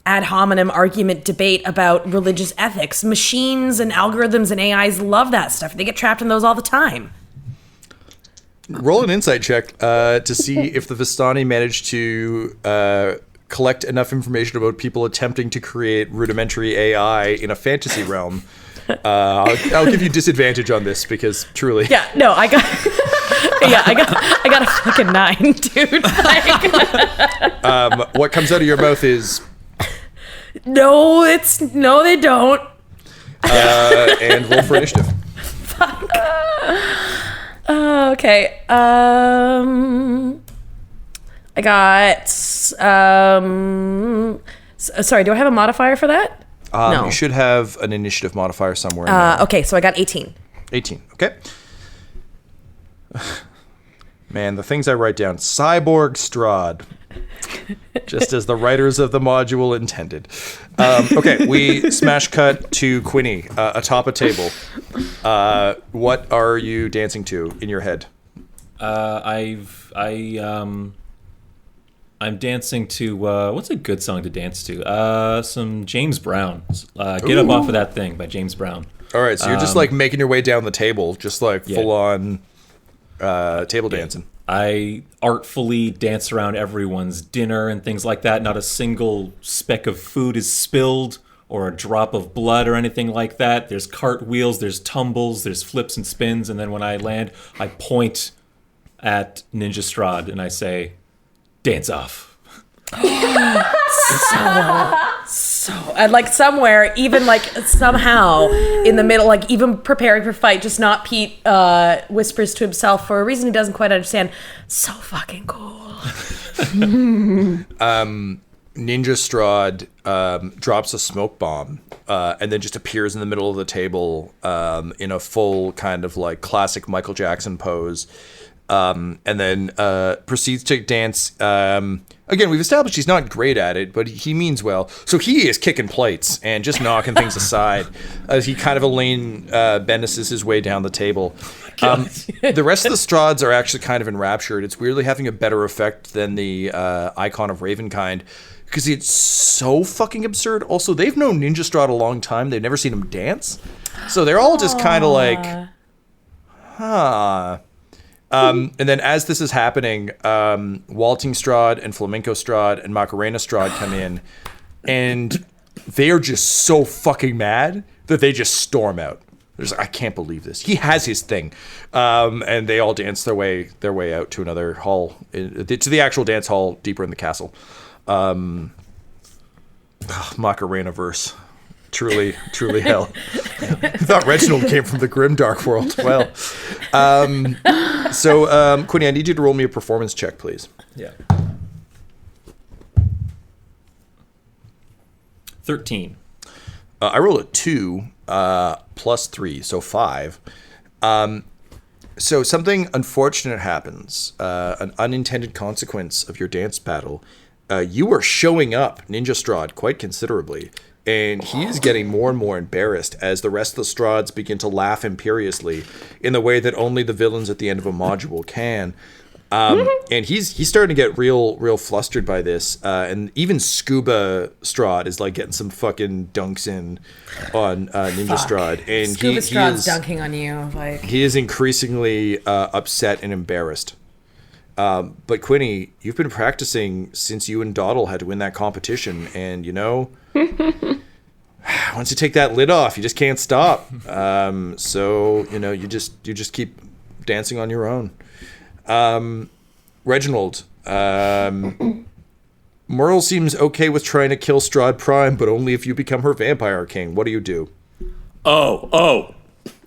ad hominem argument debate about religious ethics. Machines and algorithms and AIs love that stuff. They get trapped in those all the time. Roll an insight check to see if the Vistani managed to collect enough information about people attempting to create rudimentary AI in a fantasy realm. I'll give you disadvantage on this because truly. Yeah, no, I got I got a fucking 9, dude. What comes out of your mouth is No, they don't. and roll for initiative. Okay. I got sorry, do I have a modifier for that? No. You should have an initiative modifier somewhere. In there. Okay, so I got 18. 18. Okay. Man, the things I write down. Cyborg Strahd. Just as the writers of the module intended. Okay, we smash cut to Quinny atop a table. What are you dancing to in your head? I'm dancing to what's a good song to dance to? Some James Brown. Get Up Off of That Thing by James Brown. All right, so you're just like making your way down the table, just like full on table dancing. I artfully dance around everyone's dinner and things like that. Not a single speck of food is spilled or a drop of blood or anything like that. There's cartwheels, there's tumbles, there's flips and spins, and then when I land, I point at Ninja Strahd and I say, "Dance off." So, and like somewhere, even like somehow in the middle, like even preparing for fight, just not Pete whispers to himself for a reason he doesn't quite understand. So fucking cool. Ninja Strahd drops a smoke bomb and then just appears in the middle of the table in a full kind of like classic Michael Jackson pose. And then proceeds to dance. Again, we've established he's not great at it, but he means well. So he is kicking plates and just knocking things aside as he kind of Alyn Bendis his way down the table. The rest of the Strahds are actually kind of enraptured. It's weirdly having a better effect than the icon of Ravenkind because it's so fucking absurd. Also, they've known Ninja Strahd a long time. They've never seen him dance. So they're all just kind of like, huh. And then as this is happening, Walting Strahd and Flamenco Strahd and Macarena Strahd come in, and they are just so fucking mad that they just storm out. There's, I can't believe this. He has his thing, and they all dance their way out to another hall, to the actual dance hall deeper in the castle. Macarena verse. Truly hell. I thought Reginald came from the grimdark world. Well, so Quinny, I need you to roll me a performance check, please. Yeah. 13. I rolled a 2 plus 3, so 5. So something unfortunate happens, an unintended consequence of your dance battle. You are showing up Ninja Strahd quite considerably. And he is getting more and more embarrassed as the rest of the Strahds begin to laugh imperiously in the way that only the villains at the end of a module can. And he's starting to get real flustered by this. And even Scuba Strahd is like getting some fucking dunks in on Ninja Strahd. And Scuba he Strahd's is dunking on you. Like, he is increasingly upset and embarrassed. But Quinny, you've been practicing since you and Dawdle had to win that competition, and once you take that lid off, you just can't stop. So you just keep dancing on your own. Reginald, Murryl seems okay with trying to kill Strahd Prime, but only if you become her vampire king. What do you do? Oh.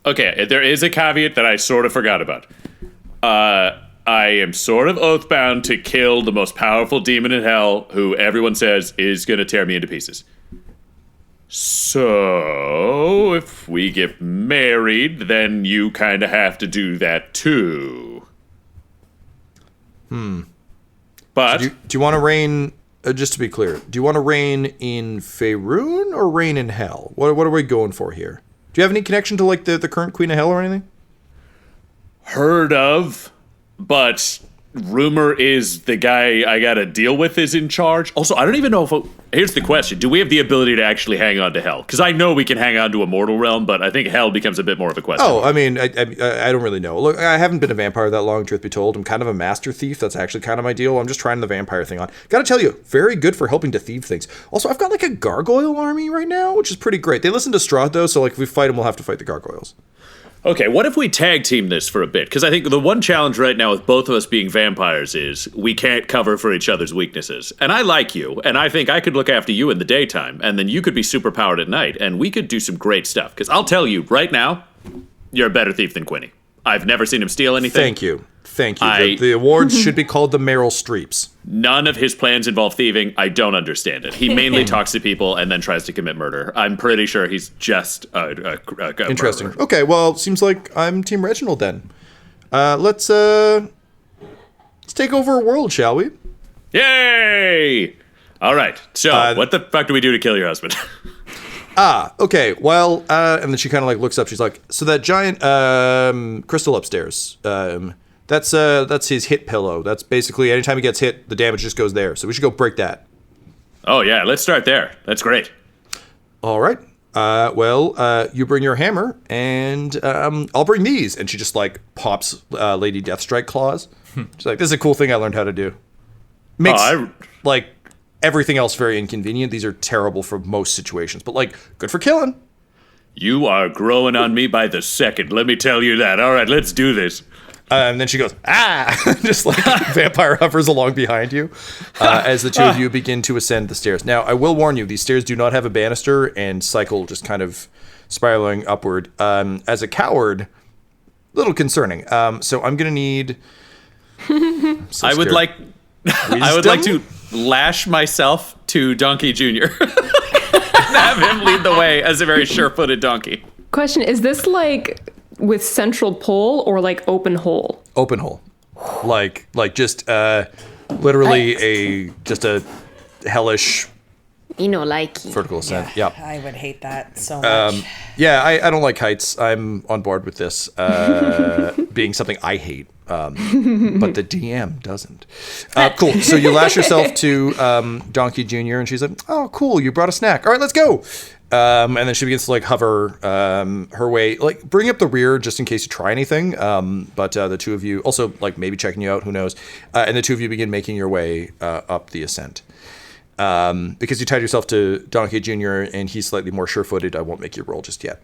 Okay, there is a caveat that I sort of forgot about. I am sort of oath-bound to kill the most powerful demon in hell, who everyone says is going to tear me into pieces. So, if we get married, then you kind of have to do that too. But... So do you want to reign, just to be clear, do you want to reign in Faerun or reign in hell? What are we going for here? Do you have any connection to, like, the current Queen of Hell or anything? Heard of... But rumor is the guy I gotta deal with is in charge. Also, I don't even know if... Here's the question. Do we have the ability to actually hang on to hell? Because I know we can hang on to a mortal realm, but I think hell becomes a bit more of a question. Oh, I mean, I don't really know. Look, I haven't been a vampire that long, truth be told. I'm kind of a master thief. That's actually kind of my deal. I'm just trying the vampire thing on. Gotta tell you, very good for helping to thieve things. Also, I've got, like, a gargoyle army right now, which is pretty great. They listen to Strahd, though, so, like, if we fight them, we'll have to fight the gargoyles. Okay, what if we tag team this for a bit? Because I think the one challenge right now with both of us being vampires is we can't cover for each other's weaknesses. And I like you, and I think I could look after you in the daytime, and then you could be superpowered at night, and we could do some great stuff. Because I'll tell you, right now, you're a better thief than Quinny. I've never seen him steal anything. Thank you. The awards should be called the Murryl Streeps. None of his plans involve thieving. I don't understand it. He mainly talks to people and then tries to commit murder. I'm pretty sure he's just a Interesting. murderer. Okay, well, seems like I'm Team Reginald then. Let's take over a world, shall we? Yay! All right. So, what the fuck do we do to kill your husband? Okay, well, and then she kind of like looks up. She's like, so that giant crystal upstairs, that's his hit pillow. That's basically anytime he gets hit, the damage just goes there. So we should go break that. Oh, yeah, let's start there. That's great. All right. Well, you bring your hammer, and I'll bring these. And she just like pops Lady Deathstrike claws. She's like, this is a cool thing I learned how to do. Makes like everything else very inconvenient. These are terrible for most situations, but like good for killing. You are growing on me by the second. Let me tell you that. All right, let's do this. And then she goes, just like vampire hovers along behind you as the two of you begin to ascend the stairs. Now, I will warn you, these stairs do not have a banister and cycle just kind of spiraling upward. As a coward, a little concerning. So I'm going to need... I would like to lash myself to Donkey Jr. and have him lead the way as a very sure-footed donkey. Question, is this like with central pole or like open hole? Open hole. Like just literally a hellish vertical ascent. Yeah. I would hate that so much. Yeah, I don't like heights. I'm on board with this being something I hate. But the DM doesn't. Cool. So you lash yourself to Donkey Jr. and she's like, oh, cool. You brought a snack. All right, let's go. And then she begins to like hover her way, like bring up the rear just in case you try anything. But the two of you also like maybe checking you out, who knows? And the two of you begin making your way up the ascent. Because you tied yourself to Donkey Jr. and he's slightly more sure-footed, I won't make you roll just yet.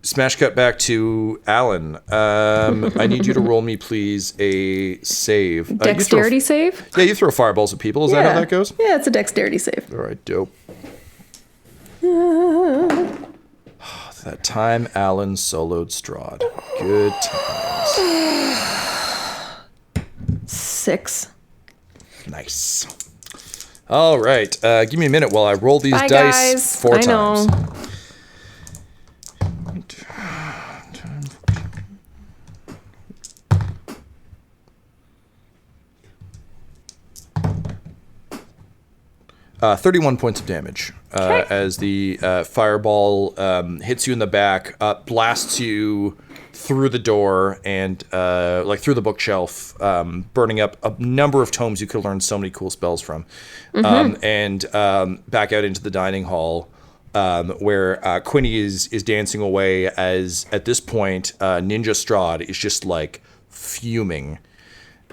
Smash cut back to Alyn. I need you to roll me, please, a save. Dexterity save? Yeah, you throw fireballs at people. Is that how that goes? Yeah, it's a dexterity save. All right, dope. That time Alyn soloed Strahd. Good times. 6. Nice. All right. Give me a minute while I roll these Bye, dice guys. 4 I times. know. 31 points of damage as the fireball hits you in the back, blasts you through the door and through the bookshelf, burning up a number of tomes you could learn so many cool spells from, and back out into the dining hall, where Quinny is dancing away as at this point Ninja Strahd is just like fuming.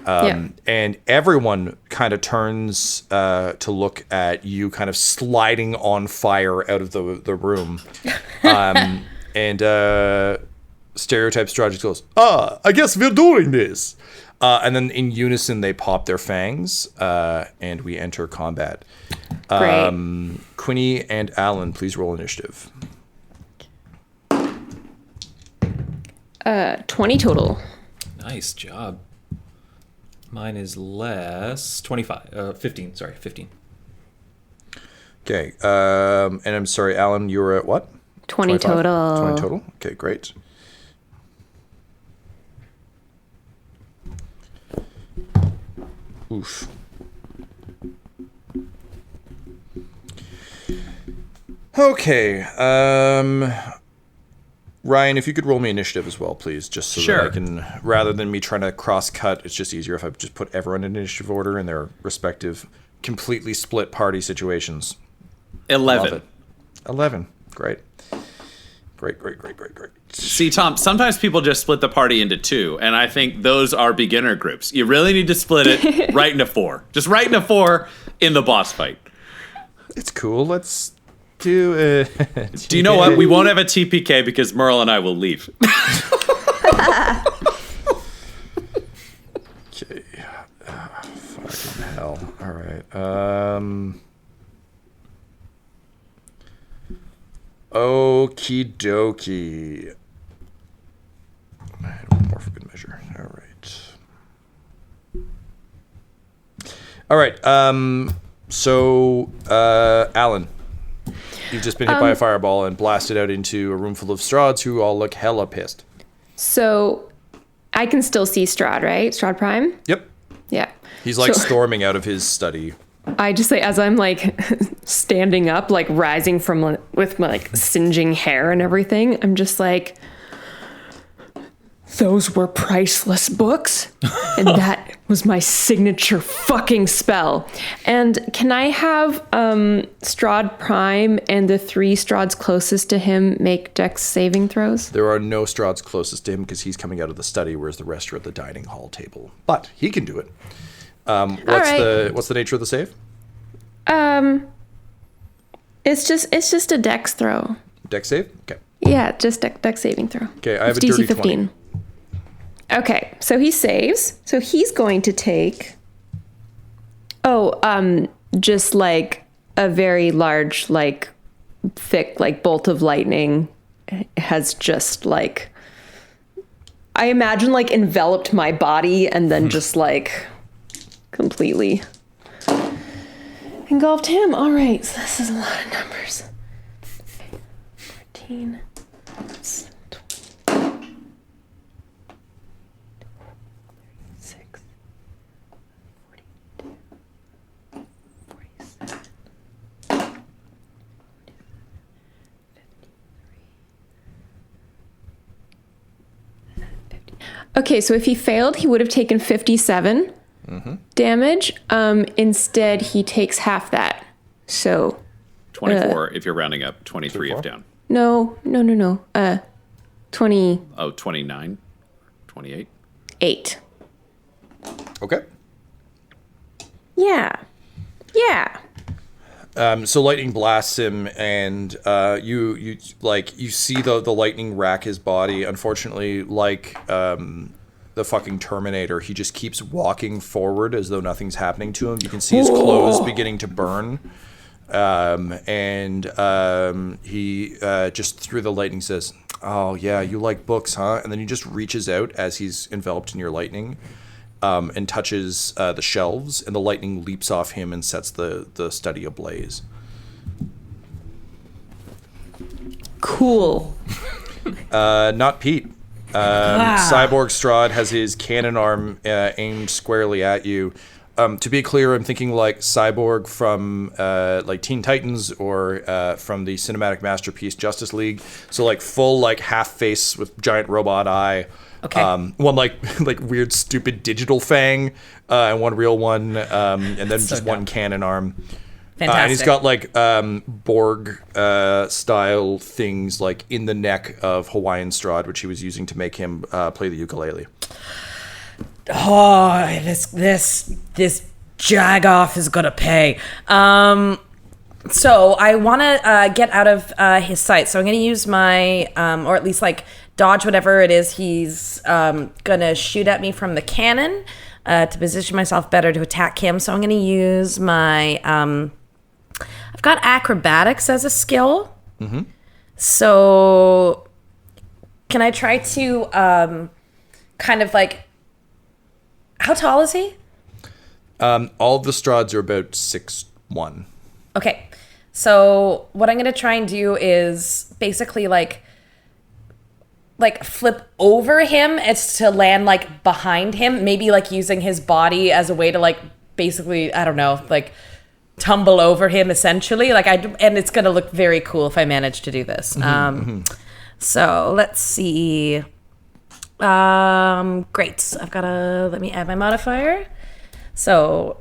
And everyone kind of turns to look at you kind of sliding on fire out of the room. And Stereotype Strahd just goes, I guess we're doing this. And then in unison, they pop their fangs, and we enter combat. Great. Quinny and Alyn, please roll initiative. 20 total. Nice job. Mine is less. 15. Sorry, 15. Okay. And I'm sorry, Alyn, you were at what? 20 25? total. 20 total? Okay, great. Oof. Okay. Ryan, if you could roll me initiative as well, please, just so that I can, rather than me trying to cross-cut, it's just easier if I just put everyone in initiative order in their respective completely split party situations. 11. Love it. 11. Great. Great. See, Tom, sometimes people just split the party into two, and I think those are beginner groups. You really need to split it right into 4. Just right into 4 in the boss fight. It's cool. Let's do it. Do you know what? We won't have a TPK because Murryl and I will leave. Okay. Fucking hell. All right. Okie dokie. One more for good measure. All right. So, Alyn, you've just been hit by a fireball and blasted out into a room full of Strahds who all look hella pissed. So I can still see Strahd, right? Strahd Prime? Yep. Yeah. He's like storming out of his study. I just say, as I'm like standing up, like rising from with my like singeing hair and everything, I'm just like, those were priceless books. And that was my signature fucking spell. And can I have Strahd Prime and the 3 Strahds closest to him make dex saving throws? There are no Strahds closest to him because he's coming out of the study, whereas the rest are at the dining hall table. But he can do it. What's the nature of the save? It's just a dex throw. Dex save? Okay. Yeah, just dex saving throw. Okay, I have it's a dirty DC 15. 20. Okay, so he saves. So he's going to take just like a very large, like thick, like bolt of lightning has just like, I imagine like enveloped my body and then just like completely engulfed him. All right, so this is a lot of numbers. 14. 46. Okay, so if he failed, he would have taken 57 damage. Instead, he takes half that. So 24 if you're rounding up, 23 if down. No. 20. Oh, 29, 28. 8. Okay. Yeah. So lightning blasts him, and you see the lightning rack his body. Unfortunately, like the fucking Terminator, he just keeps walking forward as though nothing's happening to him. You can see his clothes beginning to burn, and he just through the lightning says, "Oh yeah, you like books, huh?" And then he just reaches out as he's enveloped in your lightning. And touches the shelves, and the lightning leaps off him and sets the study ablaze. Cool. Not Pete. Cyborg Strahd has his cannon arm aimed squarely at you. to be clear, I'm thinking like Cyborg from like Teen Titans or from the cinematic masterpiece Justice League. So like full like half face with giant robot eye. Okay. One like weird stupid digital fang, and one real one, and then just one cannon arm. Fantastic. And he's got like Borg style things like in the neck of Hawaiian Strahd, which he was using to make him play the ukulele. Oh, this jagoff is gonna pay. So I want to get out of his sight. So I'm gonna use my, or at least like dodge whatever it is he's gonna shoot at me from the cannon to position myself better to attack him. So I'm gonna use my, I've got acrobatics as a skill. Mm-hmm. So can I try to kind of like, how tall is he? All of the Strahds are about 6'1". Okay. So what I'm going to try and do is basically like flip over him as to land like behind him, maybe like using his body as a way to like basically, I don't know, like tumble over him essentially. And it's going to look very cool if I manage to do this. So let's see. Great. Let me add my modifier. So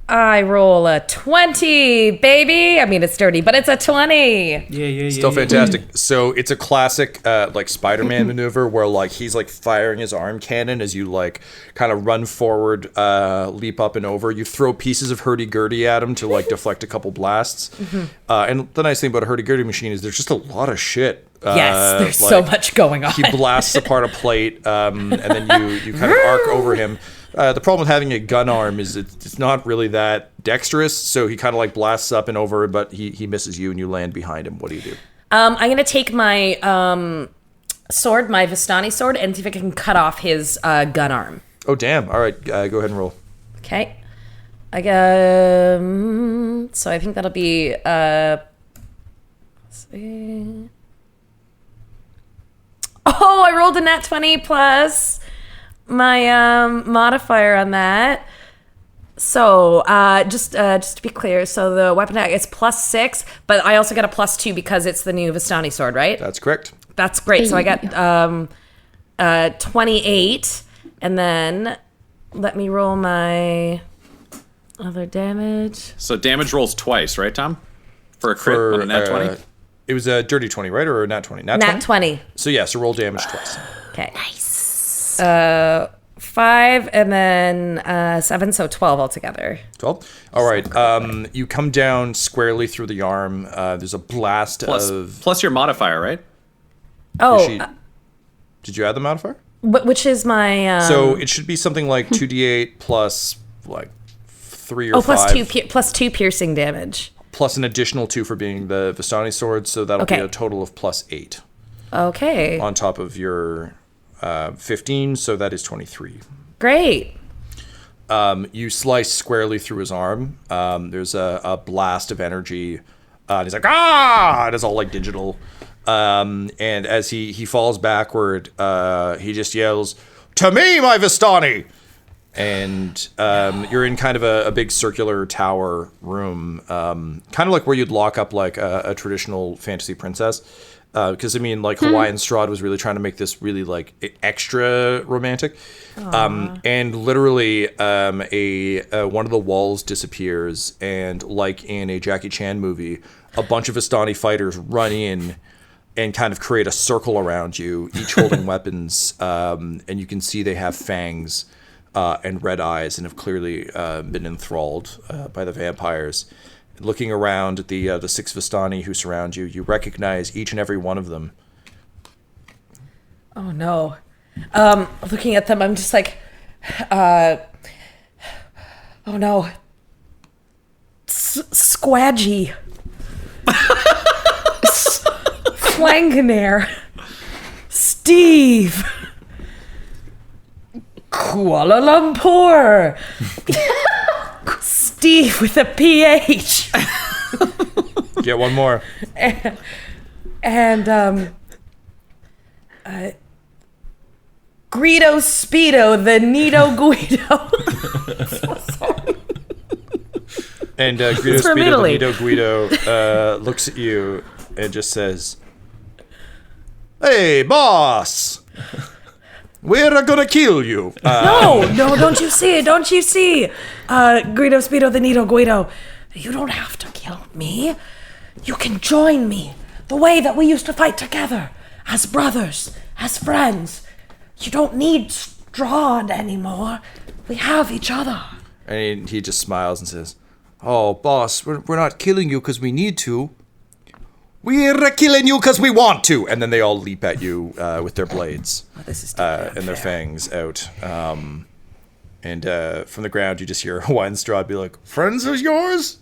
I roll a 20, baby. I mean, it's dirty, but it's a 20. Yeah. Still fantastic. So it's a classic like Spider-Man maneuver where like he's like firing his arm cannon as you like kind of run forward, leap up and over. You throw pieces of hurdy-gurdy at him to like deflect a couple blasts. And the nice thing about a hurdy-gurdy machine is there's just a lot of shit. Yes, there's so much going on. He blasts apart a plate, and then you kind of arc over him. The problem with having a gun arm is it's not really that dexterous, so he kind of like blasts up and over, but he misses you and you land behind him. What do you do? I'm going to take my sword, my Vistani sword, and see if I can cut off his gun arm. Oh, damn. All right, go ahead and roll. Okay. I got... so I think that'll be... let's see... Oh, I rolled a nat 20 plus my modifier on that. So just to be clear, so the weapon attack is +6, but I also get a +2 because it's the new Vistani sword, right? That's correct. That's great. So I got 28, and then let me roll my other damage. So damage rolls twice, right, Tom? For a crit on a nat 20? It was a dirty 20, right? Or a nat 20? Nat 20. So yeah, so roll damage twice. Okay. Nice. 5 and then 7, so 12 altogether. 12? All right. You come down squarely through the arm. There's a blast plus your modifier, right? Oh. Did you add the modifier? Which is my... So it should be something like 2d8 plus like 3 or 5. Plus 2 piercing damage. Plus an additional 2 for being the Vistani sword, so that'll be a total of +8. Okay. On top of your 15, so that is 23. Great. You slice squarely through his arm. There's a blast of energy. And he's like, ah! It is all like digital. And as he falls backward, he just yells, "To me, my Vistani!" And you're in kind of a big circular tower room, kind of like where you'd lock up like a traditional fantasy princess. Because I mean, like Hawaiian Strahd was really trying to make this really like extra romantic. And literally, one of the walls disappears, and like in a Jackie Chan movie, a bunch of Vistani fighters run in and kind of create a circle around you, each holding weapons, and you can see they have fangs. And red eyes, and have clearly been enthralled by the vampires. Looking around at the 6 Vistani who surround you, you recognize each and every one of them. Oh no! Looking at them, I'm just like, oh no! Squadgy, Flangenair, Steve. Kuala Lumpur. Steve with a PH. Get one more. And Greedo Speedo, the Nito Guido. So sorry. And Guido It's from Speedo Italy. Benito Guido looks at you and just says, "Hey, boss, we're gonna kill you." No, don't you see? Don't you see? Guido Speedo the Nito Guido. You don't have to kill me. You can join me the way that we used to fight together, as brothers, as friends. You don't need Strahd anymore. We have each other. And he just smiles and says, "Oh, boss, we're not killing you because we need to. We're killing you because we want to." And then they all leap at you with their blades This is and their fangs out. And from the ground, you just hear Hawaiian Strahd be like, "Friends of yours?"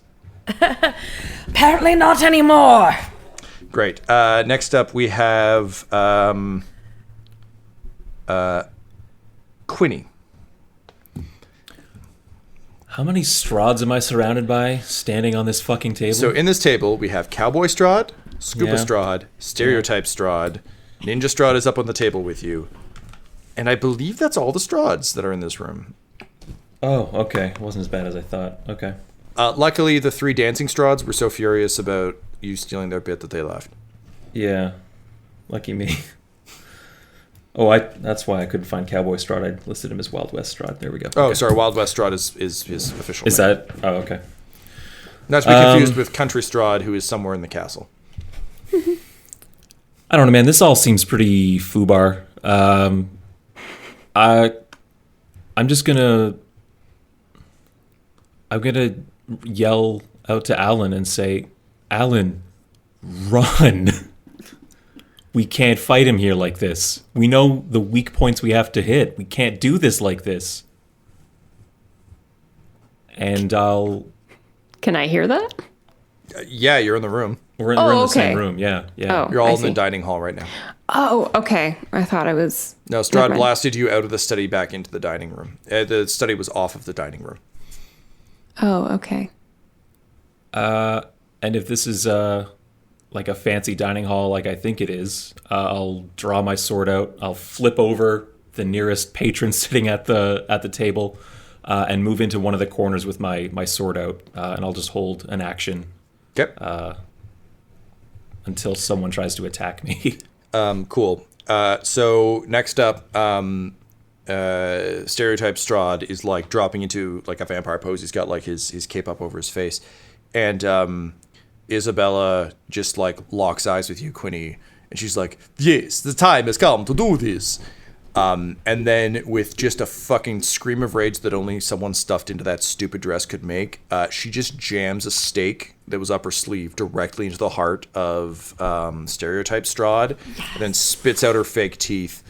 Apparently not anymore. Great. Next up, we have Quinny. How many Strahds am I surrounded by standing on this fucking table? So in this table, we have Cowboy Strahd, Scuba Yeah. Strahd, Stereotype Strahd, Ninja Strahd is up on the table with you. And I believe that's all the Strahds that are in this room. Oh, okay. It wasn't as bad as I thought. Okay. Luckily, the 3 dancing Strahds were so furious about you stealing their bit that they left. Yeah. Lucky me. Oh, that's why I couldn't find Cowboy Strahd. I listed him as Wild West Strahd. There we go. Oh, Okay. sorry, Wild West Strahd is his official Is name. that... Oh, okay. Not to be confused with Country Strahd, who is somewhere in the castle. I don't know, man. This all seems pretty foobar. I'm just gonna... I'm gonna yell out to Alyn and say, "Alyn, run." We can't fight him here like this. We know the weak points we have to hit. We can't do this like this. And Can I hear that? Yeah, you're in the room. we're in Oh, the same okay. room. Yeah. Oh, You're all I in the see. dining hall right now. Oh, okay. I thought I was. No, Never Strahd mind. blasted you out of the study back into the dining room. The study was off of the dining room. Oh, okay. And if this is like a fancy dining hall like I think it is, I'll draw my sword out. I'll flip over the nearest patron sitting at the table and move into one of the corners with my sword out. And I'll just hold an action Okay. until someone tries to attack me. Cool. So next up, Stereotype Strahd is like dropping into like a vampire pose. He's got like his cape up over his face. And Isabella just like locks eyes with you, Quinny, and she's like, "Yes, the time has come to do this." And then with just a fucking scream of rage that only someone stuffed into that stupid dress could make, she just jams a stake that was up her sleeve directly into the heart of Stereotype Strahd, and then spits out her fake teeth.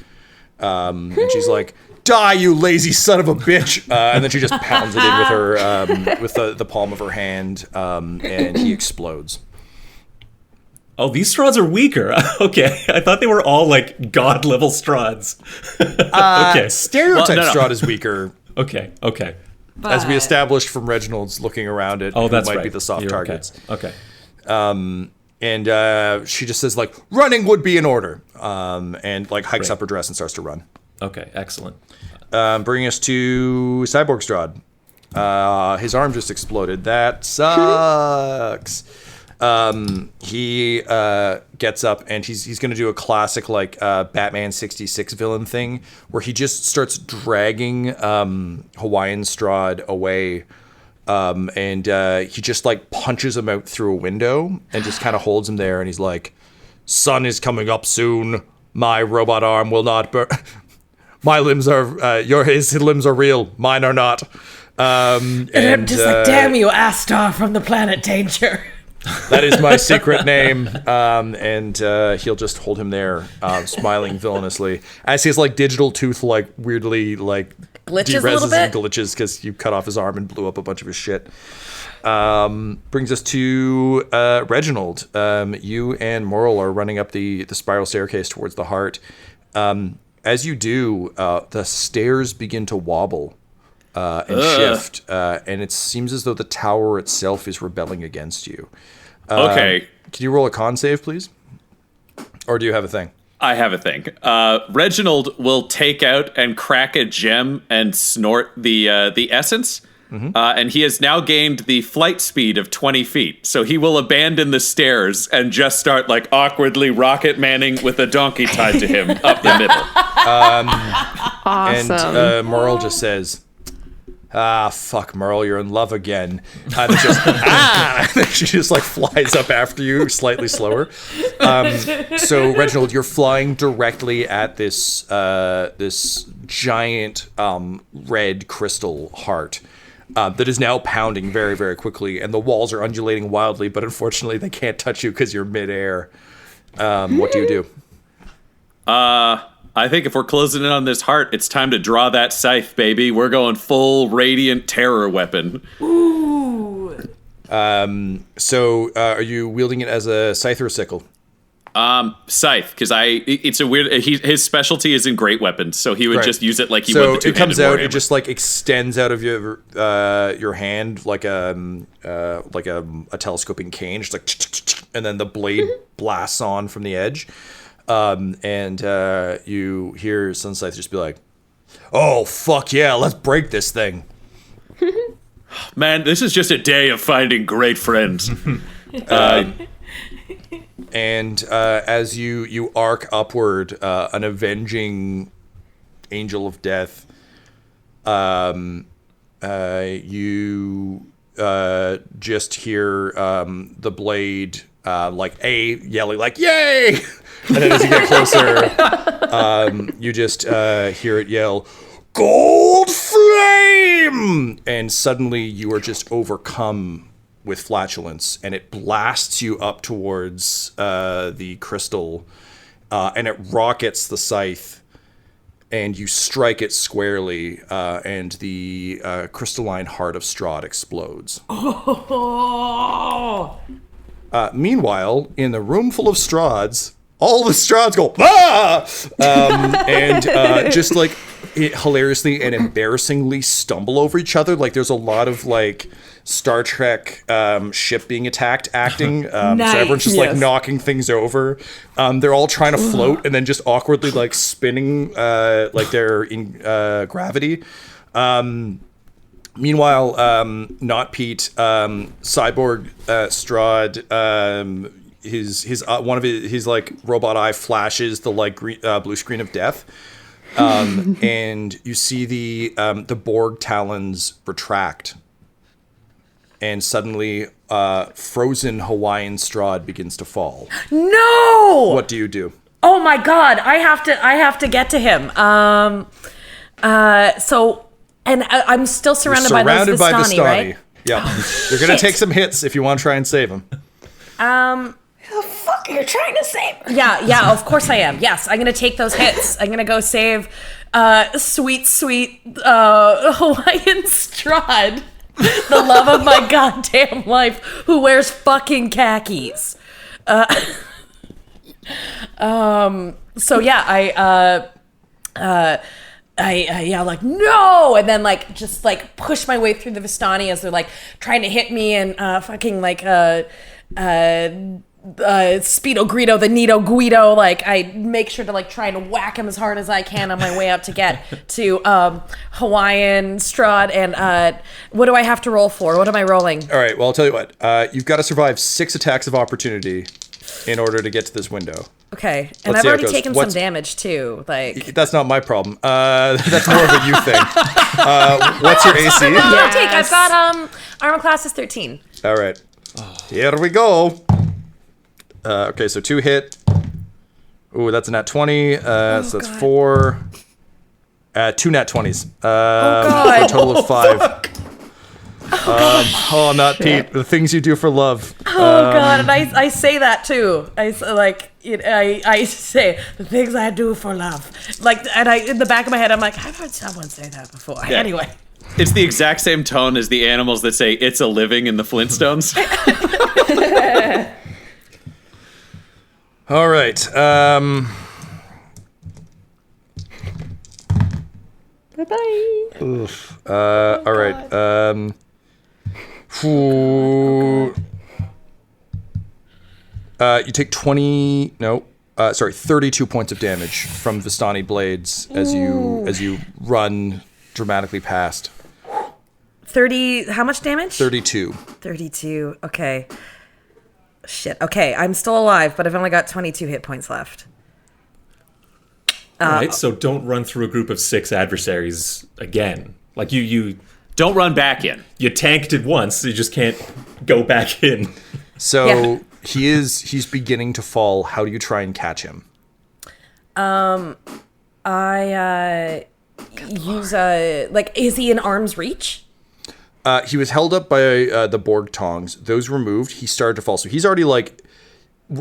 And she's like, "Die, you lazy son of a bitch!" And then she just pounds it in with her, with the palm of her hand, and he explodes. Oh, these Strahds are weaker. Okay, I thought they were all like god level Strahds. Okay, Stereotype Well, no. Strahd is weaker, okay. as we established from Reginald's looking around at Oh, who that's might right. be the soft You're targets. Okay. And she just says like, "Running would be in order," and like hikes Great. up her dress and starts to run. Okay, excellent. Bringing us to Cyborg Strahd. His arm just exploded. That sucks. He gets up and he's going to do a classic like Batman 66 villain thing where he just starts dragging Hawaiian Strahd away. And he just like punches him out through a window and just kind of holds him there. And he's like, "Sun is coming up soon. My robot arm will not burn." My limbs are his limbs are real. Mine are not. And I'm just like, damn you, Astar from the planet Danger. That is my secret name. And he'll just hold him there, smiling villainously as his like digital tooth like weirdly like Glitches a little dereses and bit? glitches because you cut off his arm and blew up a bunch of his shit. Brings us to Reginald. You and Murryl are running up the spiral staircase towards the heart. As you do, the stairs begin to wobble and shift, and it seems as though the tower itself is rebelling against you. Okay, Can you roll a con save, please? Or do you have a thing? I have a thing. Reginald will take out and crack a gem and snort the essence, and he has now gained the flight speed of 20 feet. So he will abandon the stairs and just start like awkwardly rocket manning with a donkey tied to him up the middle. Awesome. And Murryl just says, fuck, Murryl, you're in love again. And she just like flies up after you, slightly slower. So Reginald, you're flying directly at this giant red crystal heart that is now pounding very, very quickly, and the walls are undulating wildly, but unfortunately they can't touch you because you're midair. What do you do? I think if we're closing in on this heart, it's time to draw that scythe, baby. We're going full radiant terror weapon. Ooh. So are you wielding it as a scythe or a sickle? Scythe, because it's a weird. His specialty is in great weapons, so he would just use it like he would the two-handed it comes out. warhammer. It just like extends out of your hand like a telescoping cane, just like, and then the blade blasts on from the edge, and you hear Sunscythe just be like, "Oh fuck yeah, let's break this thing." Man, this is just a day of finding great friends. And as you arc upward, an avenging angel of death, you just hear the blade yelling like "Yay!" And then as you get closer, you just hear it yell, "Gold flame!" And suddenly you are just overcome with flatulence, and it blasts you up towards the crystal, and it rockets the scythe, and you strike it squarely, and the crystalline heart of Strahd explodes. Oh. Meanwhile, in the room full of Strahds, all the Strahds go, "Ah!" And just like hilariously and embarrassingly stumble over each other. Like there's a lot of like Star Trek ship being attacked acting. Nice. So everyone's just like knocking things over. They're all trying to float and then just awkwardly like spinning like they're in gravity. Meanwhile, Not Pete, Cyborg Strahd, his one of his like robot eye flashes the like green, blue screen of death, and you see the Borg talons retract, and suddenly frozen Hawaiian Strahd begins to fall. No! What do you do? Oh my god, I have to get to him. And I'm still surrounded by those Vistani, right? Yeah. You're going to take some hits if you want to try and save him. The fuck you're trying to save? Yeah, of course I am. Yes, I'm going to take those hits. I'm going to go save sweet Hawaiian Strahd, the love of my goddamn life, who wears fucking khakis. So yeah, I yell like no, and then like just like push my way through the Vistani as they're like trying to hit me, and fucking like Speedo Greedo, the Nito Guido, like I make sure to like try and whack him as hard as I can on my way up to get to Hawaiian Strahd. And what do I have to roll for? What am I rolling? All right, well I'll tell you what, you've got to survive 6 attacks of opportunity in order to get to this window. Okay, and Let's I've see how it already goes. taken some damage too. Like That's not my problem. That's more of a you thing. What's your AC? I've got armor class is 13. All right, here we go. Okay, so 2 hit. Ooh, that's a nat 20. So that's 4. 2 nat 20s. For a total of 5. Not Pete. The things you do for love. Oh god, and I say that too. I say the things I do for love. Like, and in the back of my head, I'm like, I've heard someone say that before. Yeah. Anyway, It's the exact same tone as the animals that say "it's a living" in the Flintstones. All right. Bye-bye. Oof. All right. You take 32 points of damage from Vistani blades as you run dramatically past. 30, how much damage? 32. 32, okay. Shit, okay, I'm still alive, but I've only got 22 hit points left. All right, so don't run through a group of 6 adversaries again. Like, you Don't run back in. You tanked it once, so you just can't go back in. So he's beginning to fall. How do you try and catch him? I use is he in arm's reach? He was held up by the Borg tongs. Those removed, he started to fall. So he's already like,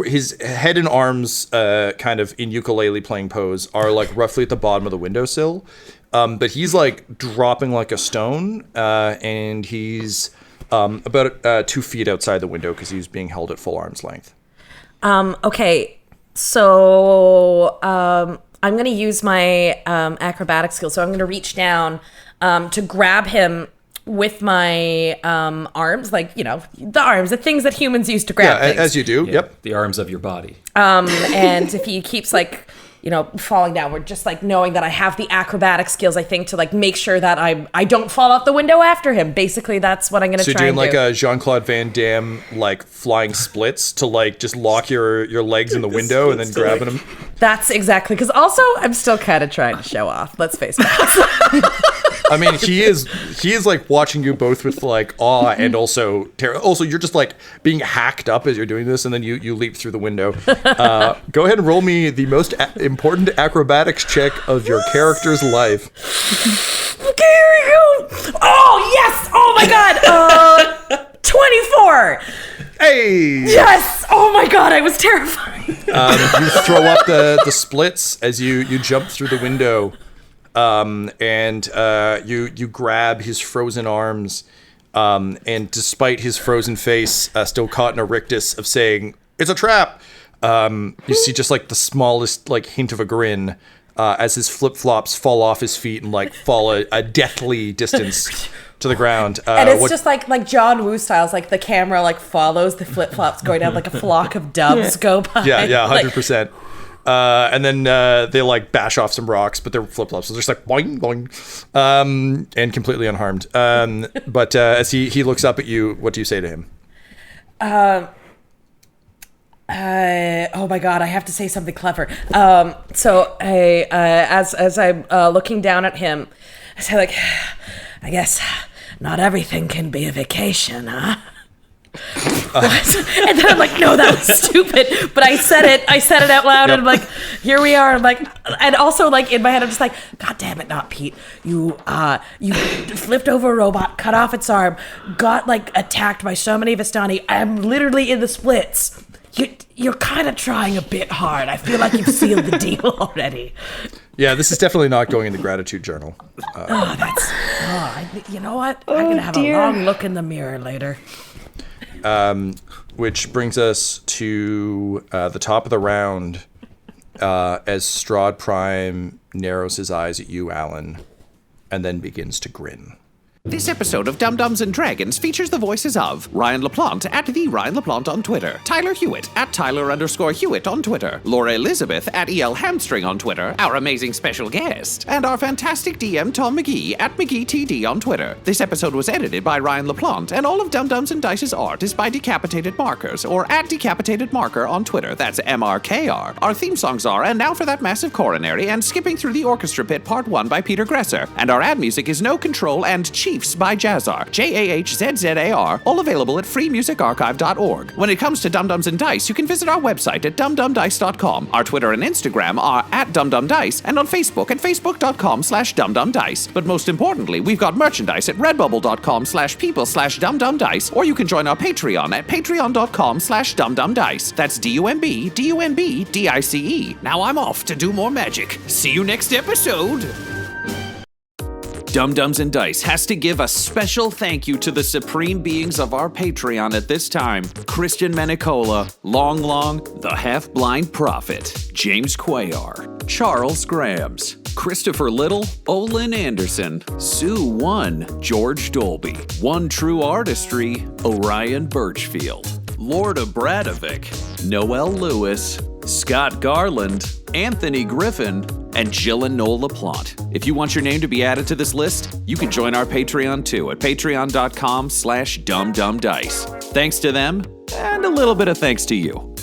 his head and arms, kind of in ukulele playing pose, are like roughly at the bottom of the windowsill. But he's like dropping like a stone, and he's about 2 feet outside the window because he's being held at full arm's length. Okay, so I'm going to use my acrobatic skill. So I'm going to reach down to grab him with my arms, like, you know, the arms, the things that humans use to grab things. As you do. Yeah, Yep. the arms of your body. And if he keeps, like, you know, falling downward, just, like, knowing that I have the acrobatic skills, I think, to, like, make sure that I don't fall out the window after him. Basically, that's what I'm going to try and do. So you're doing, like, a Jean-Claude Van Damme, like, flying splits to, like, just lock your legs in the window and then grabbing him? That's exactly, because also, I'm still kind of trying to show off. Let's face it. I mean, he is like watching you both with like awe and also terror. Also, you're just like being hacked up as you're doing this, and then you leap through the window. Go ahead and roll me the most important acrobatics check of your character's life. Okay, here we go. Oh, yes. Oh, my God. 24. Hey! Yes. Oh, my God. I was terrified. You throw up the splits as you jump through the window. And you grab his frozen arms, and despite his frozen face still caught in a rictus of saying, "It's a trap," you see just like the smallest like hint of a grin as his flip-flops fall off his feet and like fall a deathly distance to the ground. And it's just like John Woo styles, like the camera like follows the flip-flops going down like a flock of doves go by. Yeah, 100%. And then they like bash off some rocks, but they're flip-flops. So they're just like boing, boing, and completely unharmed. But as he looks up at you, what do you say to him? Oh my God, I have to say something clever. So as I'm looking down at him, I say like, I guess not everything can be a vacation, huh? And then I'm like, no, that was stupid. But I said it out loud, and I'm like, here we are. I'm like, and also like in my head, I'm just like, God damn it, Not Pete. You flipped over a robot, cut off its arm, got like attacked by so many Vistani. I'm literally in the splits. You're kind of trying a bit hard. I feel like you've sealed the deal already. Yeah, this is definitely not going in the gratitude journal. You know what? I'm gonna have a long look in the mirror later. Which brings us to the top of the round as Strahd Prime narrows his eyes at you, Alyn, and then begins to grin. This episode of Dum-Dums and Dragons features the voices of Ryan LaPlante at the Ryan LaPlante on Twitter, Tyler Hewitt at Tyler_Hewitt on Twitter, Laura Elizabeth at EL Hamstring on Twitter, our amazing special guest, and our fantastic DM Tom McGee at McGeeTD on Twitter. This episode was edited by Ryan LaPlante, and all of Dum-Dums and Dice's art is by Decapitated Markers, or at Decapitated Marker on Twitter. That's MRKR. Our theme songs are And Now for That Massive Coronary and Skipping Through the Orchestra Pit Part 1 by Peter Gresser, and our ad music is No Control and Chiefs by Jazzar, JAHZZAR, all available at freemusicarchive.org. When it comes to Dum-Dums and Dice, you can visit our website at dumdumdice.com. Our Twitter and Instagram are at dumdumdice, and on Facebook at facebook.com/dumdumdice. But most importantly, we've got merchandise at redbubble.com/people/dumdumdice, or you can join our Patreon at patreon.com/dumdumdice. That's DUMBDUMBDICE. Now I'm off to do more magic. See you next episode. Dum-Dums and Dice has to give a special thank you to the supreme beings of our Patreon at this time. Christian Menicola, Long, The Half-Blind Prophet, James Cuellar, Charles Grams, Christopher Little, Olin Anderson, Sue One, George Dolby, One True Artistry, Orion Birchfield, Lord Abradovic, Noel Lewis, Scott Garland, Anthony Griffin, and Jill and Noel LaPlante. If you want your name to be added to this list, you can join our Patreon too at patreon.com/dumdumdice. Thanks to them, and a little bit of thanks to you.